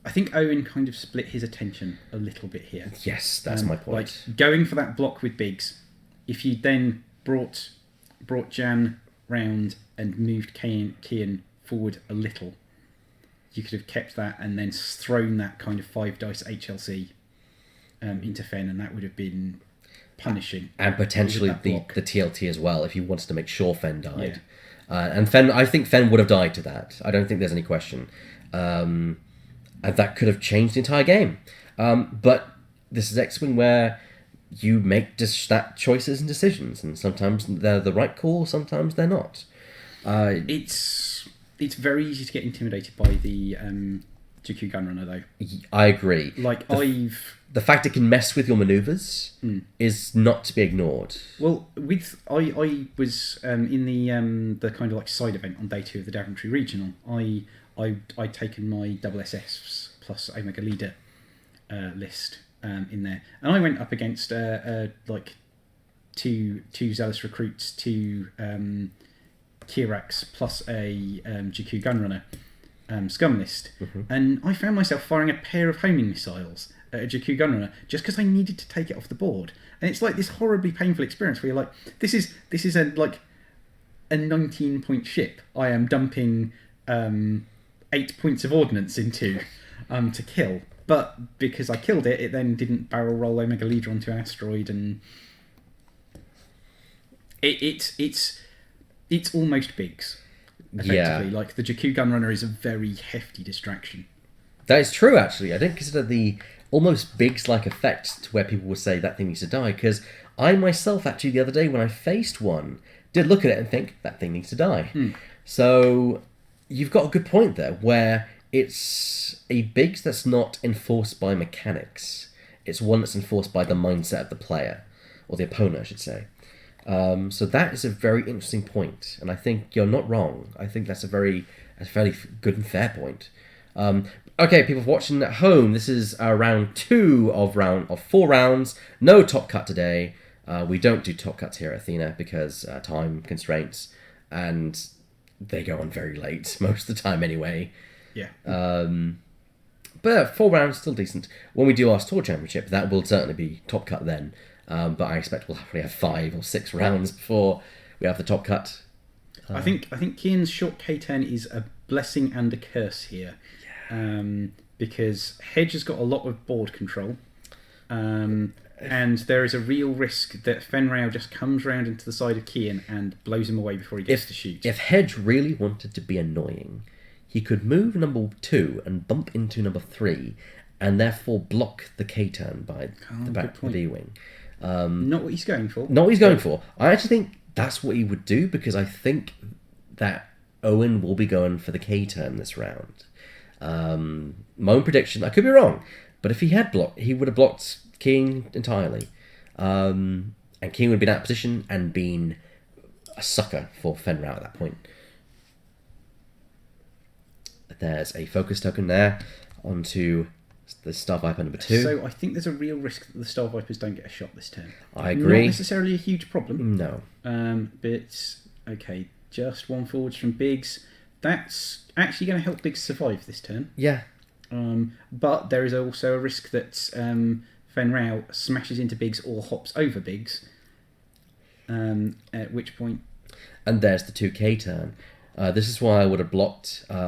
A: I think Owen kind of split his attention a little bit here.
B: Yes, that's my point.
A: Like going for that block with Biggs, if you then brought Jan round and moved Kian forward a little, you could have kept that and then thrown that kind of 5 dice HLC into Fen, and that would have been punishing.
B: And potentially
A: With
B: the
A: that block.
B: TLT as well, if you wanted to make sure Fen died.
A: Yeah.
B: And Fen, I think Fen would have died to that. I don't think there's any question. And that could have changed the entire game. But this is X-Wing where you make that choices and decisions, and sometimes they're the right call, sometimes they're not.
A: It's very easy to get intimidated by the Jakku Gunrunner, though.
B: I agree.
A: Like
B: The fact it can mess with your manoeuvres is not to be ignored.
A: Well, I was in the kind of like side event on day 2 of the Daventry Regional. I'd taken my double SS plus Omega Leader list in there, and I went up against like two Zealous Recruits, 2 Kirax plus a Jakku Gunrunner Scum list, and I found myself firing a pair of homing missiles at a Jakku Gunrunner just because I needed to take it off the board. And it's like this horribly painful experience where you're like, this is a 19-point ship I am dumping 8 points of ordnance into to kill. But because I killed it, it then didn't barrel roll Omega Leader onto an asteroid, and it's almost Biggs. Effectively,
B: Yeah.
A: like the Jakku Gunrunner is a very hefty distraction.
B: That is true, actually. I didn't consider the almost Biggs-like effect to where people would say that thing needs to die, because I myself, actually, the other day when I faced one, did look at it and think, that thing needs to die. So you've got a good point there, where it's a Biggs that's not enforced by mechanics. It's one that's enforced by the mindset of the player, or the opponent, I should say. So that is a very interesting point, and I think you're not wrong. I think that's a very That's a fairly good and fair point. Okay, people watching at home, this is round 2 of 4 rounds. No top cut today. We don't do top cuts here at Athena because time constraints, and they go on very late most of the time anyway.
A: Yeah.
B: But 4 rounds still decent. When we do our store championship, that will certainly be top cut then. But I expect we'll probably have 5 or 6 rounds before we have the top cut.
A: I think Kian's short K10 is a blessing and a curse here. Because Hedge has got a lot of board control. And there is a real risk that Fenrau just comes round into the side of Kian and blows him away before he gets to shoot.
B: If Hedge really wanted to be annoying, he could move number 2 and bump into number 3, and therefore block the K-turn by the back of the B-wing.
A: Not what he's going for.
B: Not what he's going for. I actually think that's what he would do, because I think that Owen will be going for the K-turn this round. My own prediction, I could be wrong, but if he had blocked, he would have blocked King entirely. And King would have been out of position and been a sucker for Fenrau at that point. There's a focus token there onto the StarViper number 2.
A: So I think there's a real risk that the StarVipers don't get a shot this turn.
B: I agree.
A: Not necessarily a huge problem.
B: No.
A: But, okay, just 1 forwards from Biggs. That's actually going to help Biggs survive this turn.
B: Yeah.
A: But there is also a risk that Fenrau smashes into Biggs or hops over Biggs. At which point...
B: And there's the 2K turn. This is why I would have blocked my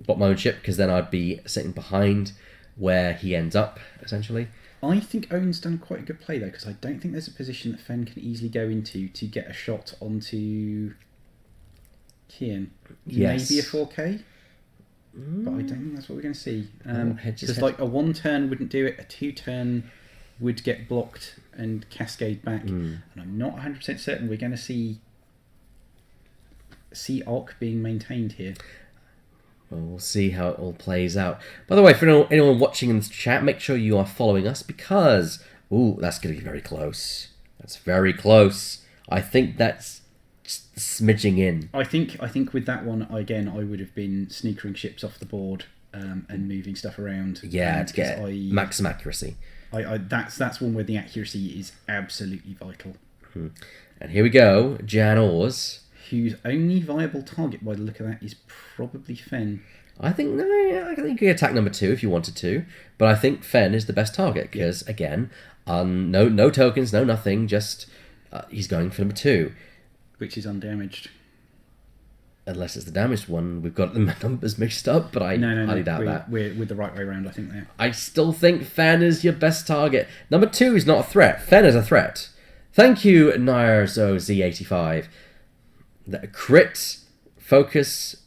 B: own ship, because then I'd be sitting behind where he ends up, essentially.
A: I think Owen's done quite a good play, though, because I don't think there's a position that Fen can easily go into to get a shot onto Kian.
B: Yes.
A: Maybe a 4K? But I don't think that's what we're going to see.
B: Hedge's
A: Because like a 1 turn wouldn't do it, a 2 turn would get blocked and cascade back. And I'm not 100% certain we're going to see Arc being maintained here.
B: Well, we'll see how it all plays out. By the way, for anyone watching in the chat, make sure you are following us, because... Ooh, that's going to be very close. That's very close. I think that's just smidging in.
A: I think with that one, again, I would have been sneakering ships off the board and moving stuff around.
B: Yeah, to get maximum accuracy.
A: That's one where the accuracy is absolutely vital.
B: And here we go, Jan Ors.
A: Whose only viable target, by the look of that, is probably Fen.
B: I think you could attack number 2 if you wanted to, but I think Fen is the best target because again, no tokens, no nothing, just he's going for number 2,
A: which is undamaged.
B: Unless it's the damaged one, we've got the numbers mixed up, but I highly doubt that.
A: We're the right way around, I think there.
B: I still think Fen is your best target. Number 2 is not a threat. Fen is a threat. Thank you, Nirzo Z85. The crit, focus,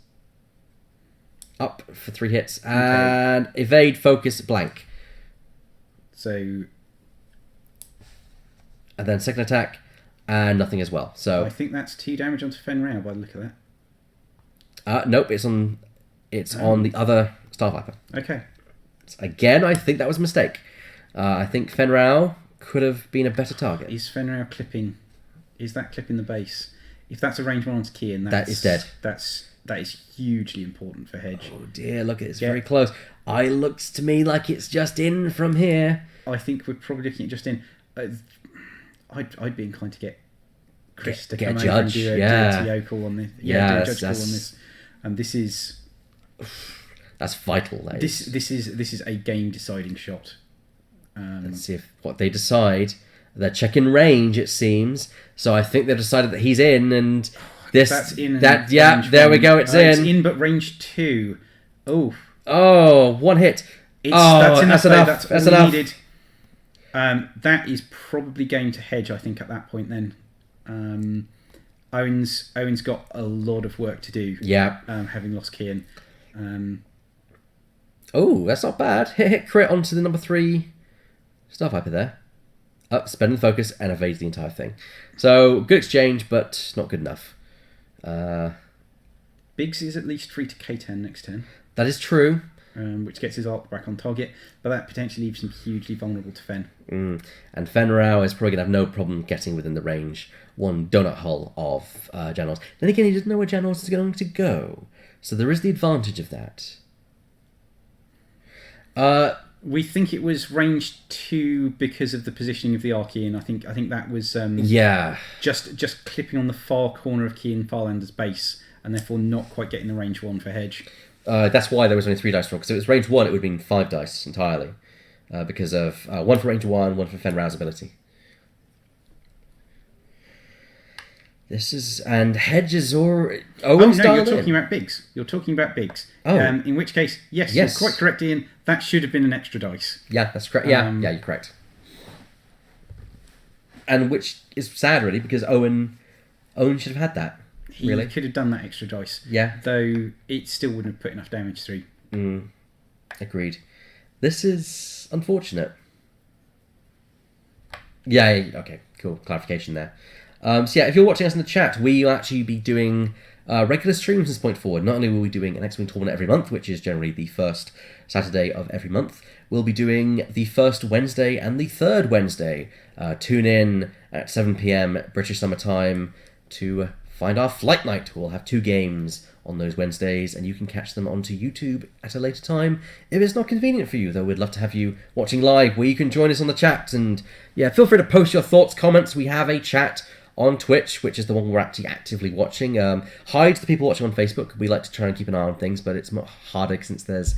B: up for 3 hits, and evade, focus, blank.
A: So...
B: And then second attack, and nothing as well. So
A: I think that's 2 damage onto Fenrau by the look of that.
B: Nope, it's on the other StarViper.
A: Okay.
B: Again, I think that was a mistake. I think Fenrau could have been a better target.
A: Is Fenrau clipping? Is that clipping the base? If that's a range 1 onto Kian,
B: that is dead.
A: That is hugely important for Hedge.
B: Oh dear, look, it's very close. It looks to me like it's just in from here.
A: I think we're probably looking at just in. I'd be inclined to get Chris to come over and do a dirty yokel on this. Do a judge call on this. And this is...
B: That's vital.
A: This is a game deciding shot.
B: Let's see what they decide. They're checking range, it seems. So I think they've decided that he's in, and this...
A: That's in.
B: There we go, it's in.
A: It's in, but range 2.
B: Oh, 1 hit.
A: That's enough.
B: That's
A: all
B: enough.
A: Needed. That is probably going to Hedge, I think, at that point then. Owen's got a lot of work to do.
B: Yeah.
A: Having lost Kian.
B: That's not bad. Hit crit onto the number 3 StarViper there. Spend the focus and evades the entire thing. So, good exchange, but not good enough.
A: Biggs is at least free to K10 next turn.
B: That is true.
A: Which gets his arc back on target, but that potentially leaves him hugely vulnerable to Fen.
B: And Fenrau is probably going to have no problem getting within the range 1 donut hole of Janos. Then again, he doesn't know where Janos is going to go. So there is the advantage of that.
A: We think it was range 2 because of the positioning of the Archean. I think that was just clipping on the far corner of Kean Farlander's base, and therefore not quite getting the range 1 for Hedge.
B: That's why there was only 3 dice rolled. Because if it was range 1, it would have been 5 dice entirely. Because of 1 for range 1, 1 for Fen Rao's ability. And Hedge is or Owen's
A: you're talking about Biggs. You're talking about Biggs.
B: Oh.
A: In which case, yes, you're quite correct, Ian. That should have been an extra dice.
B: Yeah, that's correct. Yeah, you're correct. And which is sad, really, because Owen should have had that.
A: He could have done that extra dice.
B: Yeah.
A: Though it still wouldn't have put enough damage through.
B: Agreed. This is unfortunate. Yeah, okay, cool. Clarification there. So yeah, if you're watching us in the chat, we will actually be doing regular streams from this point forward. Not only will we be doing an X-Wing tournament every month, which is generally the first Saturday of every month, we'll be doing the first Wednesday and the third Wednesday. Tune in at 7 p.m. British Summer Time to find our Flight Night. We'll have 2 games on those Wednesdays, and you can catch them onto YouTube at a later time if it's not convenient for you, though we'd love to have you watching live where you can join us on the chat. And yeah, feel free to post your thoughts, comments. We have a chat on Twitch, which is the one we're actually actively watching. Hi to the people watching on Facebook. We like to try and keep an eye on things, but it's much harder since there's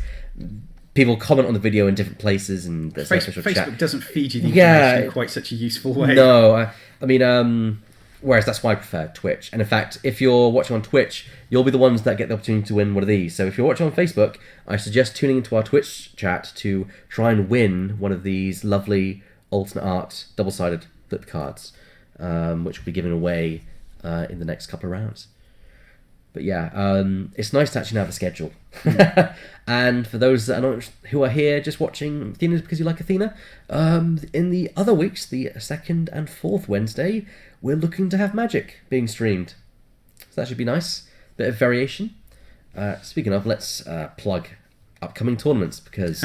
B: people comment on the video in different places, and there's
A: Facebook
B: chat.
A: Doesn't feed you the information in quite such a useful way.
B: No, I mean, whereas that's why I prefer Twitch. And in fact, if you're watching on Twitch, you'll be the ones that get the opportunity to win one of these. So if you're watching on Facebook, I suggest tuning into our Twitch chat to try and win one of these lovely alternate art double-sided flip cards, which will be given away in the next couple of rounds. But yeah, it's nice to actually have a schedule. And for those that are not, who are here just watching Athena because you like Athena, in the other weeks, the 2nd and 4th Wednesday, we're looking to have Magic being streamed. So that should be nice. Bit of variation. Speaking of, let's plug upcoming tournaments because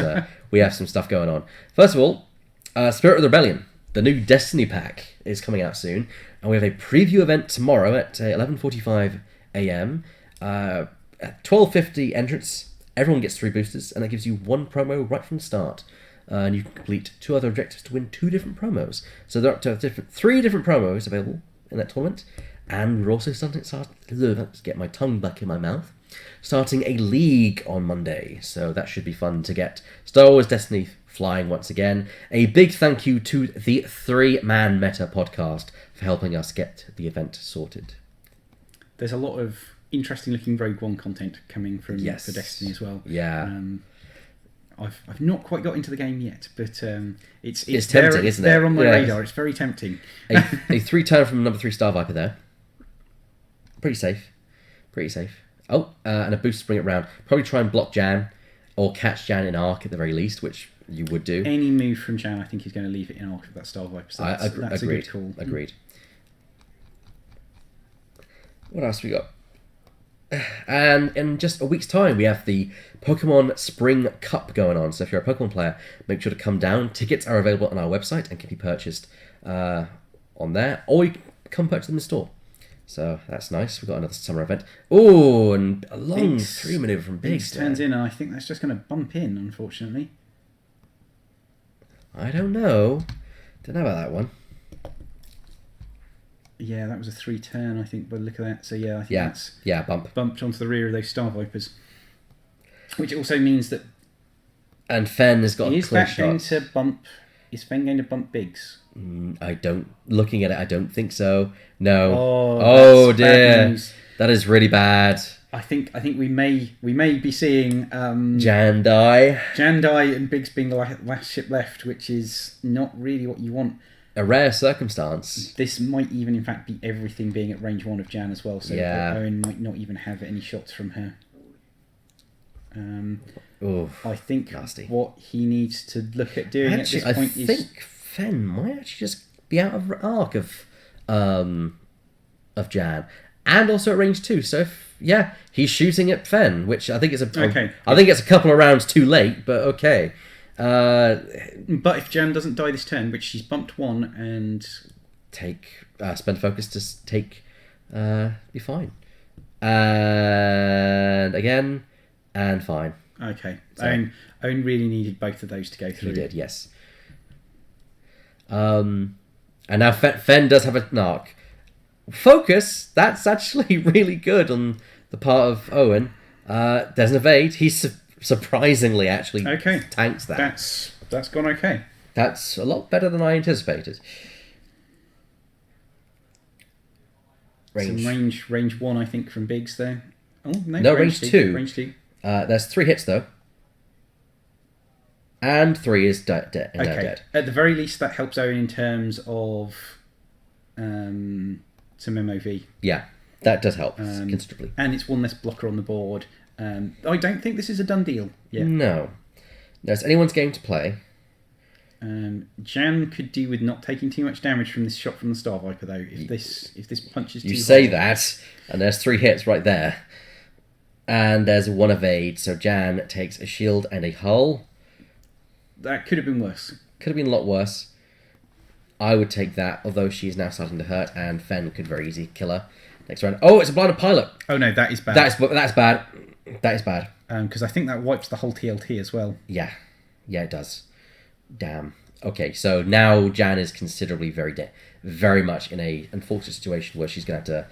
B: we have some stuff going on. First of all, Spirit of the Rebellion, the new Destiny pack, is coming out soon, and we have a preview event tomorrow at 11:45 a.m. At 12:50 entrance, everyone gets 3 boosters, and that gives you 1 promo right from the start. And you can complete 2 other objectives to win 2 different promos. So there are up to 3 different promos available in that tournament. And we're also let's get my tongue back in my mouth, starting a league on Monday. So that should be fun to get Star Wars Destiny flying once again. A big thank you to the 3-Man Meta podcast for helping us get the event sorted. There's
A: a lot of interesting looking Rogue One content coming from for Destiny as well.
B: Yeah.
A: I've not quite got into the game yet, but it's
B: tempting,
A: there,
B: isn't it?
A: There on my radar. It's very tempting.
B: a 3-turn from number 3 StarViper there. Pretty safe. Oh, and a boost to bring it round. Probably try and block Jan, or catch Jan in arc at the very least, which you would do.
A: Any move from Jan, I think he's going to leave it in arc with that StarViper. So that's a good call.
B: Agreed. What else we got? And in just a week's time, we have the Pokemon Spring Cup going on. So if you're a Pokemon player, make sure to come down. Tickets are available on our website and can be purchased on there, or you can come purchase them in the store. So that's nice. We've got another summer event. Oh, and a long 3 maneuver from Biggs.
A: Turns in, and I think that's just going to bump in, unfortunately.
B: I don't know. Don't know about that one.
A: Yeah, that was a 3-turn, I think, by the look of that. So yeah, I think that's bumped onto the rear of those StarVipers. Which also means that...
B: And Fen has got a clear shot.
A: Is Fen going to bump Biggs?
B: Looking at it, I don't think so. No.
A: Oh
B: dear. That is really bad.
A: I think we may be seeing
B: Jandai
A: and Biggs being the last ship left, which is not really what you want.
B: A rare circumstance.
A: This might even, in fact, be everything being at range 1 of Jan as well, so Owen might not even have any shots from her. I think what he needs to look at doing at this point is... I think
B: Fen might actually just be out of arc of Jan, and also at range 2. So he's shooting at Fen, which I think is I think it's a couple of rounds too late, but okay.
A: But if Jan doesn't die this turn, which she's bumped 1 and
B: take spend focus to take, be fine. And again, and fine.
A: Okay.
B: So-
A: Owen really needed both of those to go through.
B: He did, yes. And now Fen does have a narc. Focus, that's actually really good on the part of Owen. There's an evade. He's surprisingly actually tanks that.
A: That's gone okay.
B: That's a lot better than I anticipated.
A: Range 1, I think, from Biggs there. Oh,
B: No, range 2.
A: Range 2.
B: There's 3 hits though. And 3 is dead. Dead.
A: At the very least, that helps Owen in terms of some MOV.
B: Yeah, that does help considerably.
A: And it's one less blocker on the board. I don't think this is a done deal yet.
B: No. It's anyone's game to play.
A: Jan could do with not taking too much damage from this shot from the StarViper, though. If this punches too
B: You say
A: hard.
B: that, and there's 3 hits right there. And there's 1 evade, so Jan takes a shield and a hull.
A: That could have been worse.
B: Could have been a lot worse. I would take that, although she's now starting to hurt, and Fen could very easily kill her next round. Oh, it's a blinded pilot.
A: Oh no, that is bad.
B: That's bad. That is bad.
A: Because I think that wipes the whole TLT as well.
B: Yeah, it does. Damn. Okay, so now Jan is considerably very much in a unfortunate situation where she's going to have to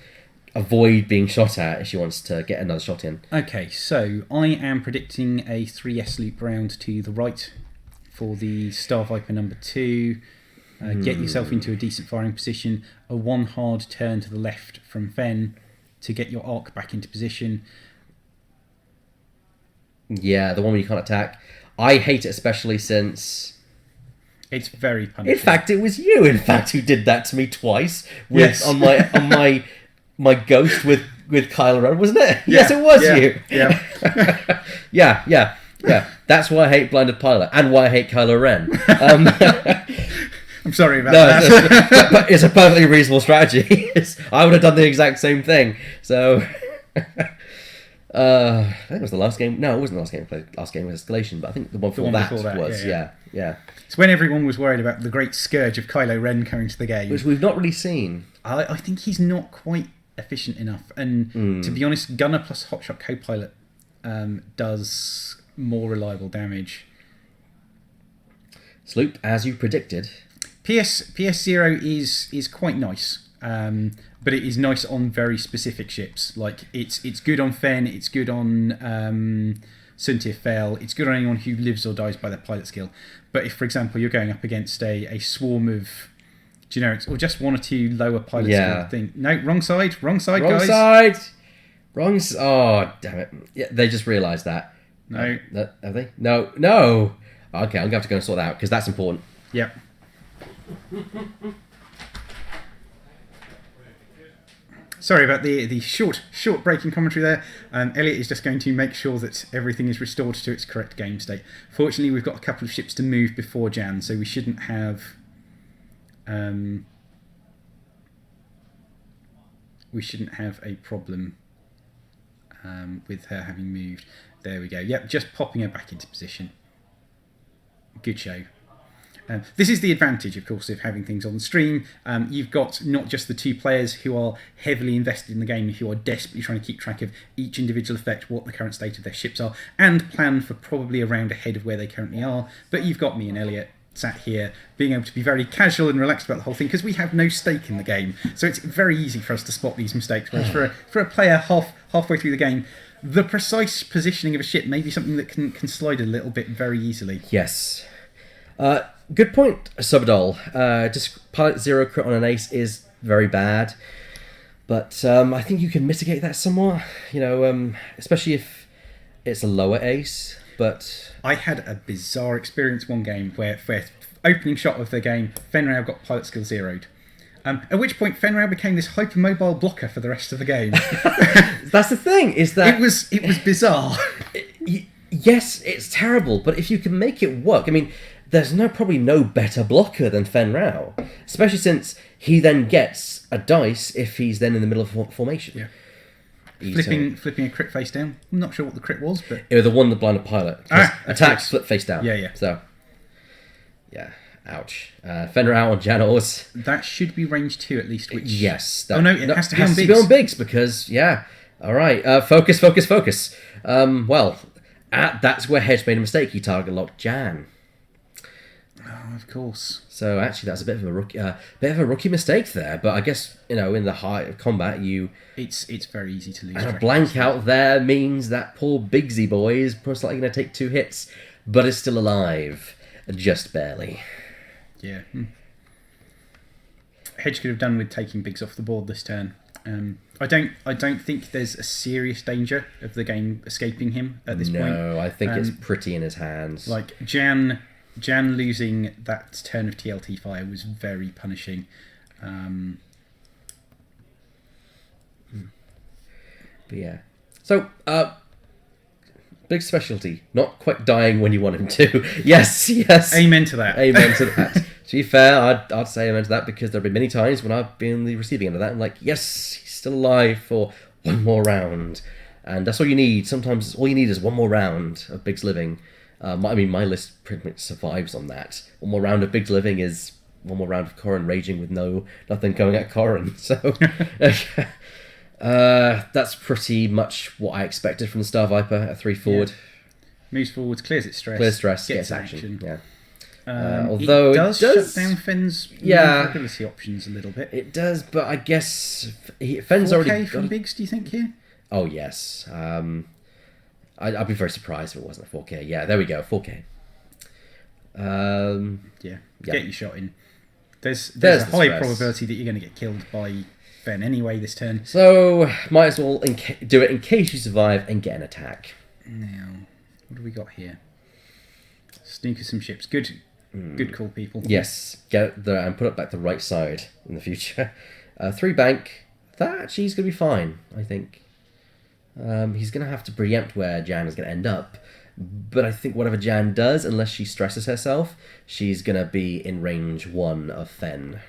B: avoid being shot at if she wants to get another shot in.
A: Okay, so I am predicting a 3S loop round to the right for the StarViper number 2. Get yourself into a decent firing position. A 1 hard turn to the left from Fen to get your arc back into position.
B: Yeah, the one where you can't attack. I hate it especially since...
A: It's very punishing.
B: In fact, it was you, who did that to me twice.
A: Yes.
B: On my ghost with Kylo Ren, wasn't it?
A: Yeah,
B: Yes, it was
A: Yeah.
B: you. Yeah. That's why I hate Blinded Pilot, and why I hate Kylo Ren.
A: I'm sorry about that.
B: but it's a perfectly reasonable strategy. I would have done the exact same thing. So... I think it was the last game. No, it wasn't the last game we played. Last game was Escalation, but I think the one before that was. Yeah.
A: It's when everyone was worried about the great scourge of Kylo Ren coming to the game.
B: Which we've not really seen.
A: I think he's not quite efficient enough. And to be honest, Gunner plus Hotshot Copilot does more reliable damage.
B: Sloop, as you predicted.
A: PS0 is quite nice. But it is nice on very specific ships. Like it's good on Fen, it's good on Suntir Fel, it's good on anyone who lives or dies by their pilot skill. But if, for example, you're going up against a swarm of generics or just 1 or 2 lower pilot skill thing. No, wrong side, guys.
B: Wrong side. Oh, damn it. Yeah, they just realised that.
A: No.
B: Have they? No. Okay, I'm going to have to go and sort that out because that's important.
A: Yep. Sorry about the short breaking commentary there. Elliot is just going to make sure that everything is restored to its correct game state. Fortunately, we've got a couple of ships to move before Jan, so we shouldn't have a problem with her having moved. There we go. Yep, just popping her back into position. Good show. This is the advantage, of course, of having things on the stream. You've got not just the 2 players who are heavily invested in the game, who are desperately trying to keep track of each individual effect, what the current state of their ships are, and plan for probably a round ahead of where they currently are. But you've got me and Elliot sat here being able to be very casual and relaxed about the whole thing because we have no stake in the game. So it's very easy for us to spot these mistakes. Whereas for a player halfway through the game, the precise positioning of a ship may be something that can slide a little bit very easily.
B: Yes. Good point, Subadol. Just pilot 0 crit on an ace is very bad, but I think you can mitigate that somewhat. Especially if it's a lower ace. But
A: I had a bizarre experience one game where opening shot of the game, Fenrir got pilot skill 0'd. At which point Fenrir became this hypermobile blocker for the rest of the game.
B: That's the thing. Is that
A: it was bizarre.
B: Yes, it's terrible, but if you can make it work, I mean. There's probably no better blocker than Fen Rao, especially since he then gets a dice if he's then in the middle of formation.
A: Yeah. Flipping a crit face down. I'm not sure what the crit was, but
B: it was the one that blinded pilot. Attacks flip face down.
A: Yeah.
B: So, yeah, ouch. Fen Rao on Janos.
A: That should be range 2 at least. Which
B: yes.
A: it has to be on Biggs.
B: It has to be on Biggs because All right, focus, focus, focus. That's where Hedge made a mistake. He target locked Jan.
A: Oh, of course.
B: So actually, that's a bit of a rookie mistake there. But I guess in the height of combat,
A: It's very easy to lose.
B: and a blank out there means that poor Bigsy boy is most likely going to take 2 hits, but is still alive, just barely.
A: Yeah. Hedge could have done with taking Biggs off the board this turn. I don't think there's a serious danger of the game escaping him at this point.
B: No, I think it's pretty in his hands.
A: Like Jan losing that turn of TLT fire was very punishing.
B: But yeah. So, big specialty. Not quite dying when you want him to. Yes.
A: Amen to that.
B: Amen to that. To be fair, I'd say amen to that because there have been many times when I've been on the receiving end of that. I'm like, yes, he's still alive for one more round. And that's all you need. Sometimes all you need is one more round of Big's living. My list pretty much survives on that. One more round of Big's living is one more round of Corrin raging with nothing going at Corrin. So that's pretty much what I expected from the StarViper at 3 forward.
A: Yeah. Moves forwards, clears its stress.
B: Clears stress,
A: gets
B: action. Yeah.
A: Although it does shut down Fenn's maneuverability options a little bit.
B: It does, but I guess Fenn's
A: 4K
B: already
A: from Biggs, do you think here?
B: Oh yes. I'd be very surprised if it wasn't a 4K. Yeah, there we go, 4K.
A: Get your shot in. There's a high probability that you're going to get killed by Fenn anyway this turn.
B: So might as well do it in case you survive and get an attack.
A: Now, what do we got here? Snooker some ships. Good call, people.
B: Yes, get there and put it back the right side in the future. 3 bank. That actually is going to be fine, I think. He's going to have to preempt where Jan is going to end up. But I think whatever Jan does, unless she stresses herself, she's going to be in range 1 of Fenn.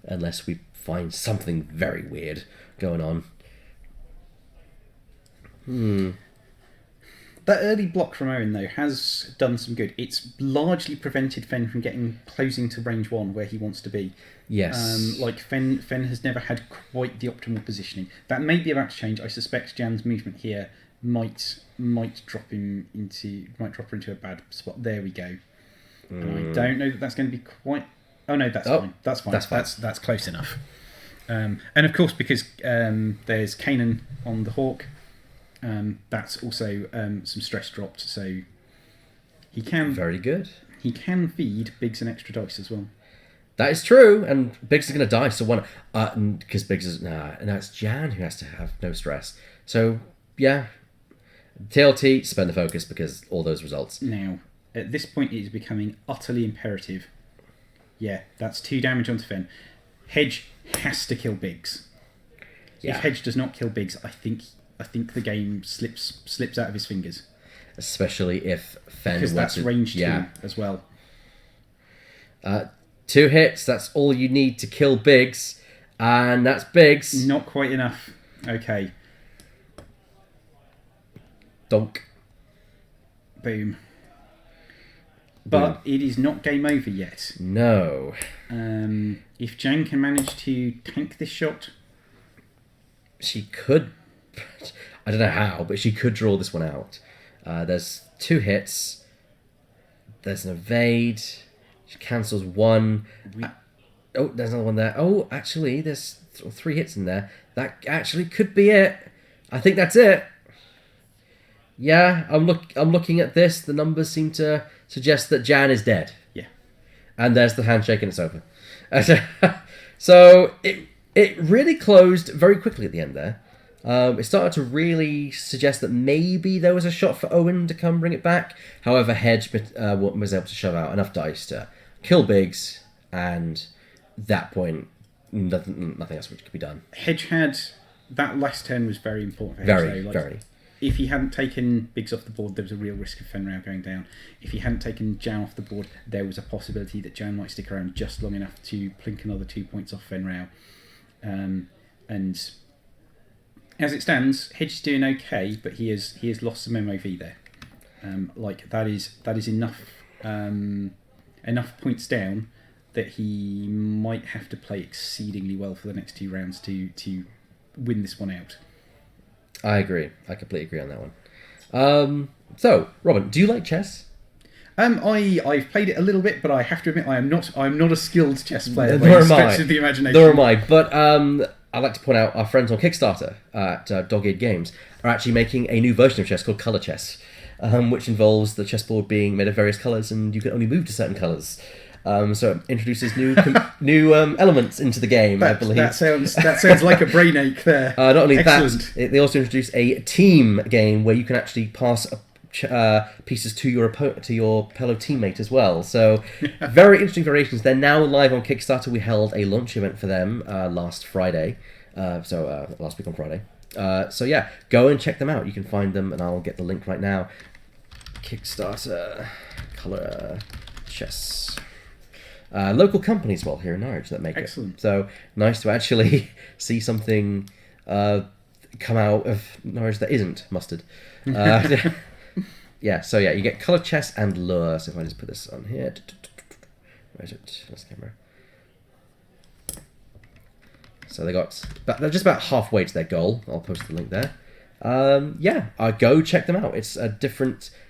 B: Unless we find something very weird going on.
A: That early block from Owen, though, has done some good. It's largely prevented Fenn from closing to range 1 where he wants to be.
B: Yes.
A: Fenn has never had quite the optimal positioning. That may be about to change. I suspect Jan's movement here might drop her into a bad spot. There we go. And I don't know that that's going to be quite. Oh no, that's fine. That's fine. That's close enough. And of course, because there's Kanan on the Hawk, that's also some stress dropped. So he can
B: very good.
A: He can feed Biggs an extra dice as well.
B: That is true, and Biggs is going to die. So because Biggs is and it's Jan who has to have no stress. So yeah, TLT, spend the focus because all those results.
A: Now at this point, it is becoming utterly imperative. Yeah, that's 2 damage onto Fenn. Hedge has to kill Biggs. Yeah. If Hedge does not kill Biggs, I think the game slips out of his fingers.
B: Especially if Fenn
A: because that's range 2 as well.
B: 2 hits, that's all you need to kill Biggs, and that's Biggs.
A: Not quite enough. Okay.
B: Donk.
A: Boom. But it is not game over yet.
B: No.
A: If Jan can manage to tank this shot...
B: She could... I don't know how, but she could draw this one out. There's 2 hits. There's an evade... She cancels 1. There's another one there. Oh, actually, there's 3 hits in there. That actually could be it. I think that's it. Yeah, I'm looking at this. The numbers seem to suggest that Jan is dead.
A: Yeah.
B: And there's the handshake and it's over. So it really closed very quickly at the end there. It started to really suggest that maybe there was a shot for Owen to come bring it back. However, Hedge was able to shove out enough dice to kill Biggs, and at that point, nothing else could be done.
A: Hedge had... That last turn was very important for Hedge.
B: Very.
A: If he hadn't taken Biggs off the board, there was a real risk of Fenrir going down. If he hadn't taken Jan off the board, there was a possibility that Jan might stick around just long enough to plink another 2 points off Fenrir. And as it stands, Hedge is doing okay, but he has lost some MOV there. That is enough points down that he might have to play exceedingly well for the next 2 rounds to win this one out.
B: I agree. I completely agree on that one. So, Robin, do you like chess?
A: I've played it a little bit, but I have to admit I'm not a skilled chess player.
B: Nor am I.
A: Stretch of the imagination.
B: Nor am I. But I'd like to point out our friends on Kickstarter at Dog-Eared Games are actually making a new version of chess called Colour Chess, which involves the chessboard being made of various colours and you can only move to certain colours. So it introduces new elements into the game, I believe.
A: That sounds like a brain ache there.
B: Not only
A: Excellent.
B: that, they also introduce a team game where you can actually pass pieces to your fellow teammate as well. So very interesting variations. They're now live on Kickstarter. We held a launch event for them last Friday. Last week on Friday. So yeah, go and check them out. You can find them, and I'll get the link right now. Kickstarter Colour Chess. Local companies, here in Norwich that make
A: Excellent.
B: it. So nice to actually see something come out of Norwich that isn't mustard. Yeah, so yeah, you get Colour Chess and Lure. So if I just put this on here. Where's it? This camera. So they're just about halfway to their goal. I'll post the link there. Go check them out. It's a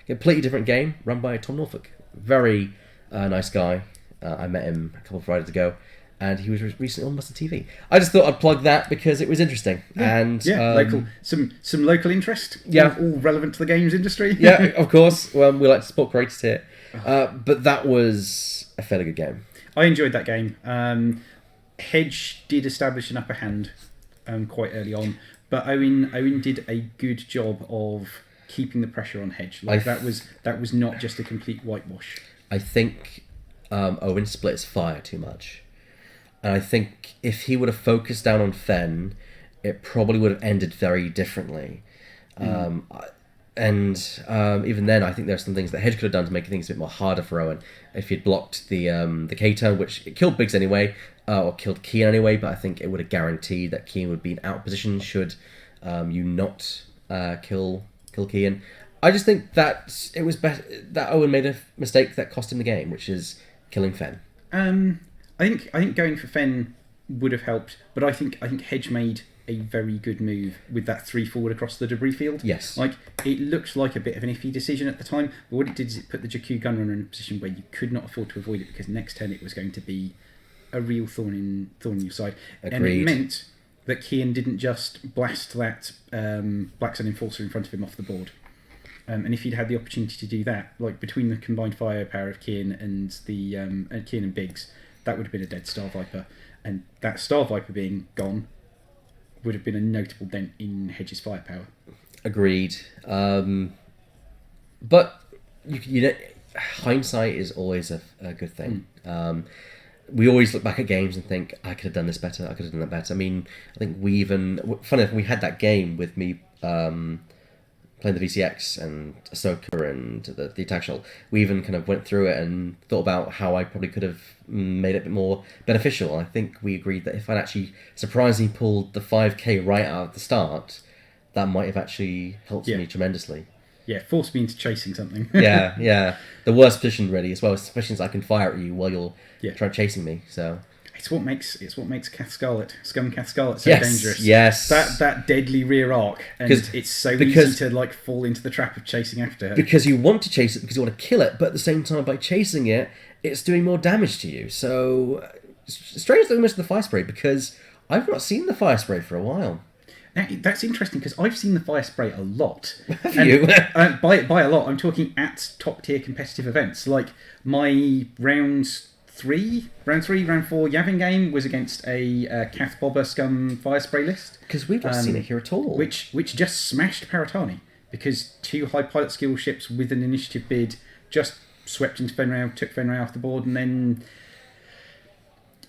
B: completely different game run by Tom Norfolk. Very nice guy. I met him a couple of Fridays ago, and he was recently on Mustard TV. I just thought I'd plug that because it was interesting.
A: Local, some local interest.
B: Yeah,
A: all relevant to the games industry.
B: Yeah, of course. Well, we like to support creators here, but that was a fairly good game.
A: I enjoyed that game. Hedge did establish an upper hand quite early on, but Owen did a good job of keeping the pressure on Hedge. That was not just a complete whitewash.
B: I think Owen split his fire too much. And I think if he would have focused down on Fen, it probably would have ended very differently. Even then, I think there's some things that Hedge could have done to make things a bit more harder for Owen. If he'd blocked the K-turn, which it killed Biggs anyway, or killed Kian anyway, but I think it would have guaranteed that Kian would be in out position should you not kill Kian. I just think that it was better that Owen made a mistake that cost him the game, which is killing Fen.
A: I think going for Fen would have helped, but I think Hedge made a very good move with that 3 forward across the debris field.
B: Yes.
A: It looked like a bit of an iffy decision at the time, but what it did is it put the Jakku Gunrunner in a position where you could not afford to avoid it because next turn it was going to be a real thorn in your side.
B: Agreed.
A: And it meant that Kian didn't just blast that Black Sun Enforcer in front of him off the board. And if he'd had the opportunity to do that, between the combined firepower of Kian and Kian and Biggs, that would have been a dead StarViper. And that StarViper being gone would have been a notable dent in Hedge's firepower.
B: Agreed. But hindsight is always a good thing. We always look back at games and think, I could have done this better, I could have done that better. I mean, I think we had that game with me playing the VCX and Ahsoka and the attack shell. We even kind of went through it and thought about how I probably could have made it a bit more beneficial. I think we agreed that if I'd actually surprisingly pulled the 5k right out at the start, that might have actually helped me tremendously.
A: Yeah, forced me into chasing something.
B: yeah. The worst position really as well, especially since I can fire at you while you're trying chasing me. So
A: it's what makes Cath Scarlet, Scum Cath Scarlet so dangerous.
B: Yes.
A: That deadly rear arc, and it's so easy to fall into the trap of chasing after her.
B: Because you want to chase it because you want to kill it, but at the same time by chasing it, it's doing more damage to you. So strange that we missed the fire spray because I've not seen the fire spray for a while.
A: Now, that's interesting because I've seen the fire spray a lot.
B: Have you?
A: By a lot, I'm talking at top tier competitive events. Like my round 4 Yavin game was against a Cath Bobber Scum fire spray list.
B: Because we've not seen it here at all.
A: Which just smashed Paratani because 2 high pilot skill ships with an initiative bid just swept into Fenrir, took Fenrir off the board, and then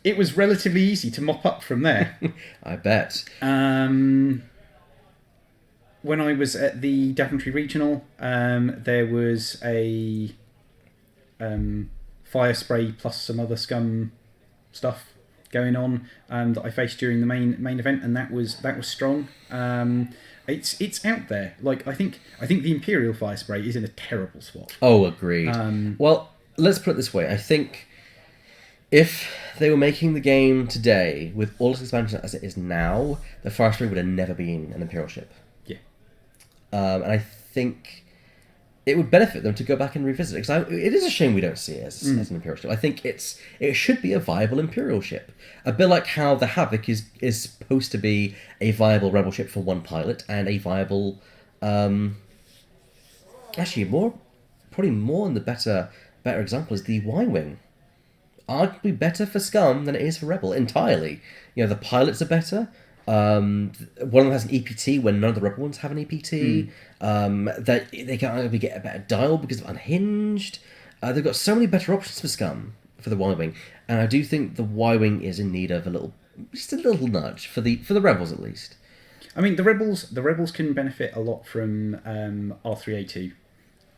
A: it was relatively easy to mop up from there.
B: I bet.
A: When I was at the Daventry Regional, there was a fire spray plus some other Scum stuff going on that I faced during the main event, and that was strong. It's out there. I think the Imperial fire spray is in a terrible spot.
B: Oh, agreed. Well, let's put it this way. I think If they were making the game today with all its expansion as it is now, the Far String would have never been an Imperial ship.
A: Yeah.
B: And I think it would benefit them to go back and revisit it. Because it is a shame we don't see it as an Imperial ship. I think it should be a viable Imperial ship. A bit like how the Havoc is supposed to be a viable Rebel ship for one pilot and a viable... actually, probably more and the better example is the Y-Wing. Arguably better for Scum than it is for Rebel, entirely. You know, the pilots are better. One of them has an EPT when none of the Rebel ones have an EPT. That they can arguably get a better dial because of Unhinged. They've got so many better options for Scum for the Y-Wing, and I do think the Y-Wing is in need of just a little nudge for the Rebels at least.
A: I mean, the Rebels can benefit a lot from R3A2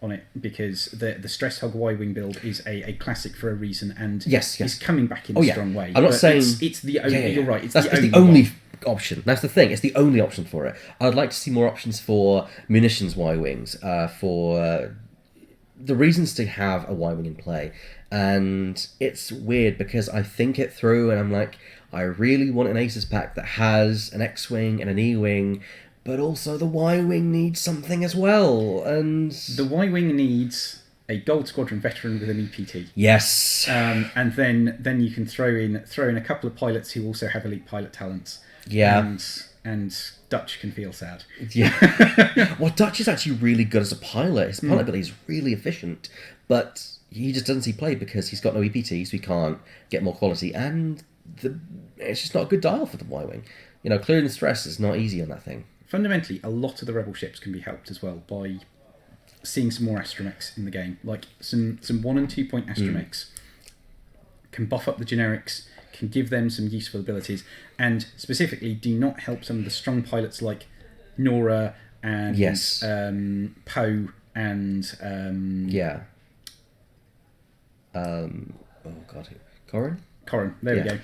A: on it, because the Stress Hog Y-Wing build is a classic for a reason, and
B: yes.
A: it's coming back in a strong way.
B: I'm not saying
A: it's the only. You're right. It's
B: the only option. That's the thing. It's the only option for it. I'd like to see more options for munitions Y-Wings. For the reasons to have a Y-Wing in play, and it's weird because I think it through, and I'm like, I really want an Aces pack that has an X-Wing and an E-Wing. But also the Y-Wing needs something as well, and... The
A: Y-Wing needs a Gold Squadron veteran with an EPT.
B: Yes.
A: And then you can throw in a couple of pilots who also have elite pilot talents.
B: Yeah.
A: And Dutch can feel sad.
B: Yeah. Well, Dutch is actually really good as a pilot. His pilot ability is really efficient, but he just doesn't see play because he's got no EPT, so he can't get more quality, and it's just not a good dial for the Y-Wing. You know, clearing the stress is not easy on that thing.
A: Fundamentally, a lot of the Rebel ships can be helped as well by seeing some more astromechs in the game. Like some 1 and 2 point astromechs can buff up the generics, can give them some useful abilities, and specifically do not help some of the strong pilots like Nora and Poe and Corrin, there we go.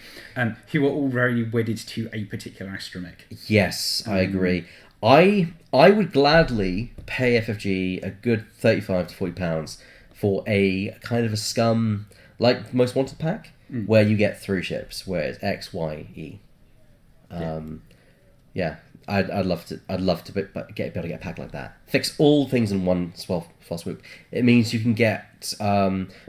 A: Who are all very wedded to a particular astromech.
B: Yes, I agree. I would gladly pay FFG a good £35 to £40 for a kind of a Scum like Most Wanted pack where you get 3 ships, where it's X, Y, E. I'd love to be able to get a pack like that. Fix all things in one swell swoop. It means you can get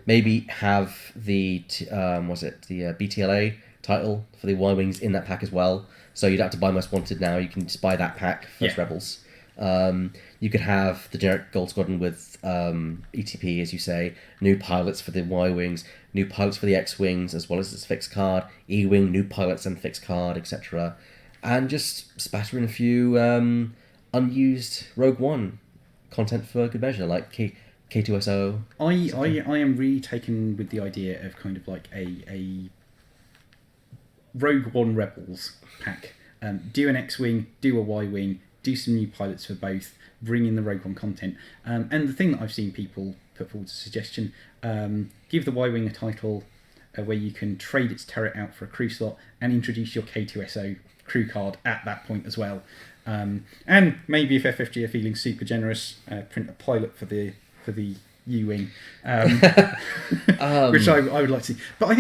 B: maybe have the BTLA title for the Y-Wings in that pack as well. So you'd have to buy Most Wanted now. You can just buy that pack first Rebels. You could have the generic Gold Squadron with ETP, as you say, new pilots for the Y-Wings, new pilots for the X-Wings, as well as its fixed card, E-Wing, new pilots and fixed card, etc. And just spatter in a few unused Rogue One content for good measure, like K2SO.
A: I am really taken with the idea of kind of like a Rogue One Rebels pack. Do an X-Wing, do a Y-Wing, do some new pilots for both, bring in the Rogue One content. And the thing that I've seen people put forward as a suggestion, give the Y-Wing a title where you can trade its turret out for a crew slot and introduce your K2SO crew card at that point as well. And maybe if FFG are feeling super generous, print a pilot for the U-Wing, which I would like to see. But I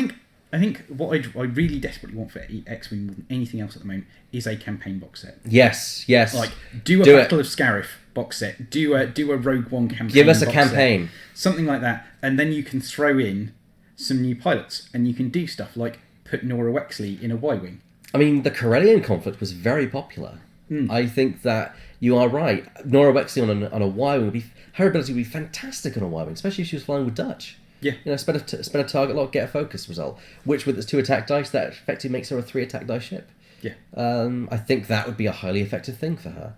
A: think what I really desperately want for X-Wing more than anything else at the moment is a campaign box set.
B: Yes.
A: Like do a Battle of Scarif box set. Do a Rogue One campaign.
B: Give us a
A: box
B: campaign,
A: set, something like that, and then you can throw in some new pilots, and you can do stuff like put Nora Wexley in a Y-Wing.
B: I mean, the Corellian conflict was very popular. I think that you are right. Nora Wexley on a Y-Wing her ability would be fantastic on a Y-Wing, especially if she was flying with Dutch.
A: Yeah,
B: you know, spend a target lock, get a focus result, which with its 2 attack dice, that effectively makes her a 3 attack dice ship.
A: Yeah,
B: I think that would be a highly effective thing for her.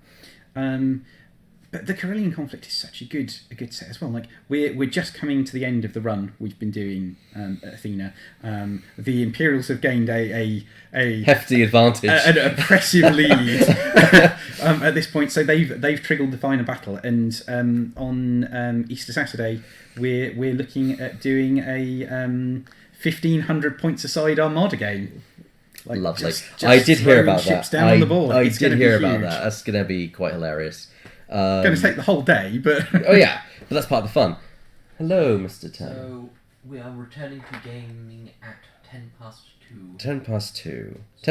A: But the Corellian conflict is such a good set as well. Like we're just coming to the end of the run we've been doing at Athena. The Imperials have gained a
B: hefty advantage,
A: an oppressive lead at this point. So they've triggered the final battle, and on Easter Saturday we're looking at doing a 1,500 points aside Armada game. Like
B: lovely.
A: Just
B: I did hear about that.
A: Down on the board.
B: I did hear about that. That's going to be quite hilarious.
A: Going to take the whole day, but
B: oh yeah, but that's part of the fun. Hello, Mr. Tan.
C: So we are returning to gaming at
D: 10 past 2.
B: 10 past 2.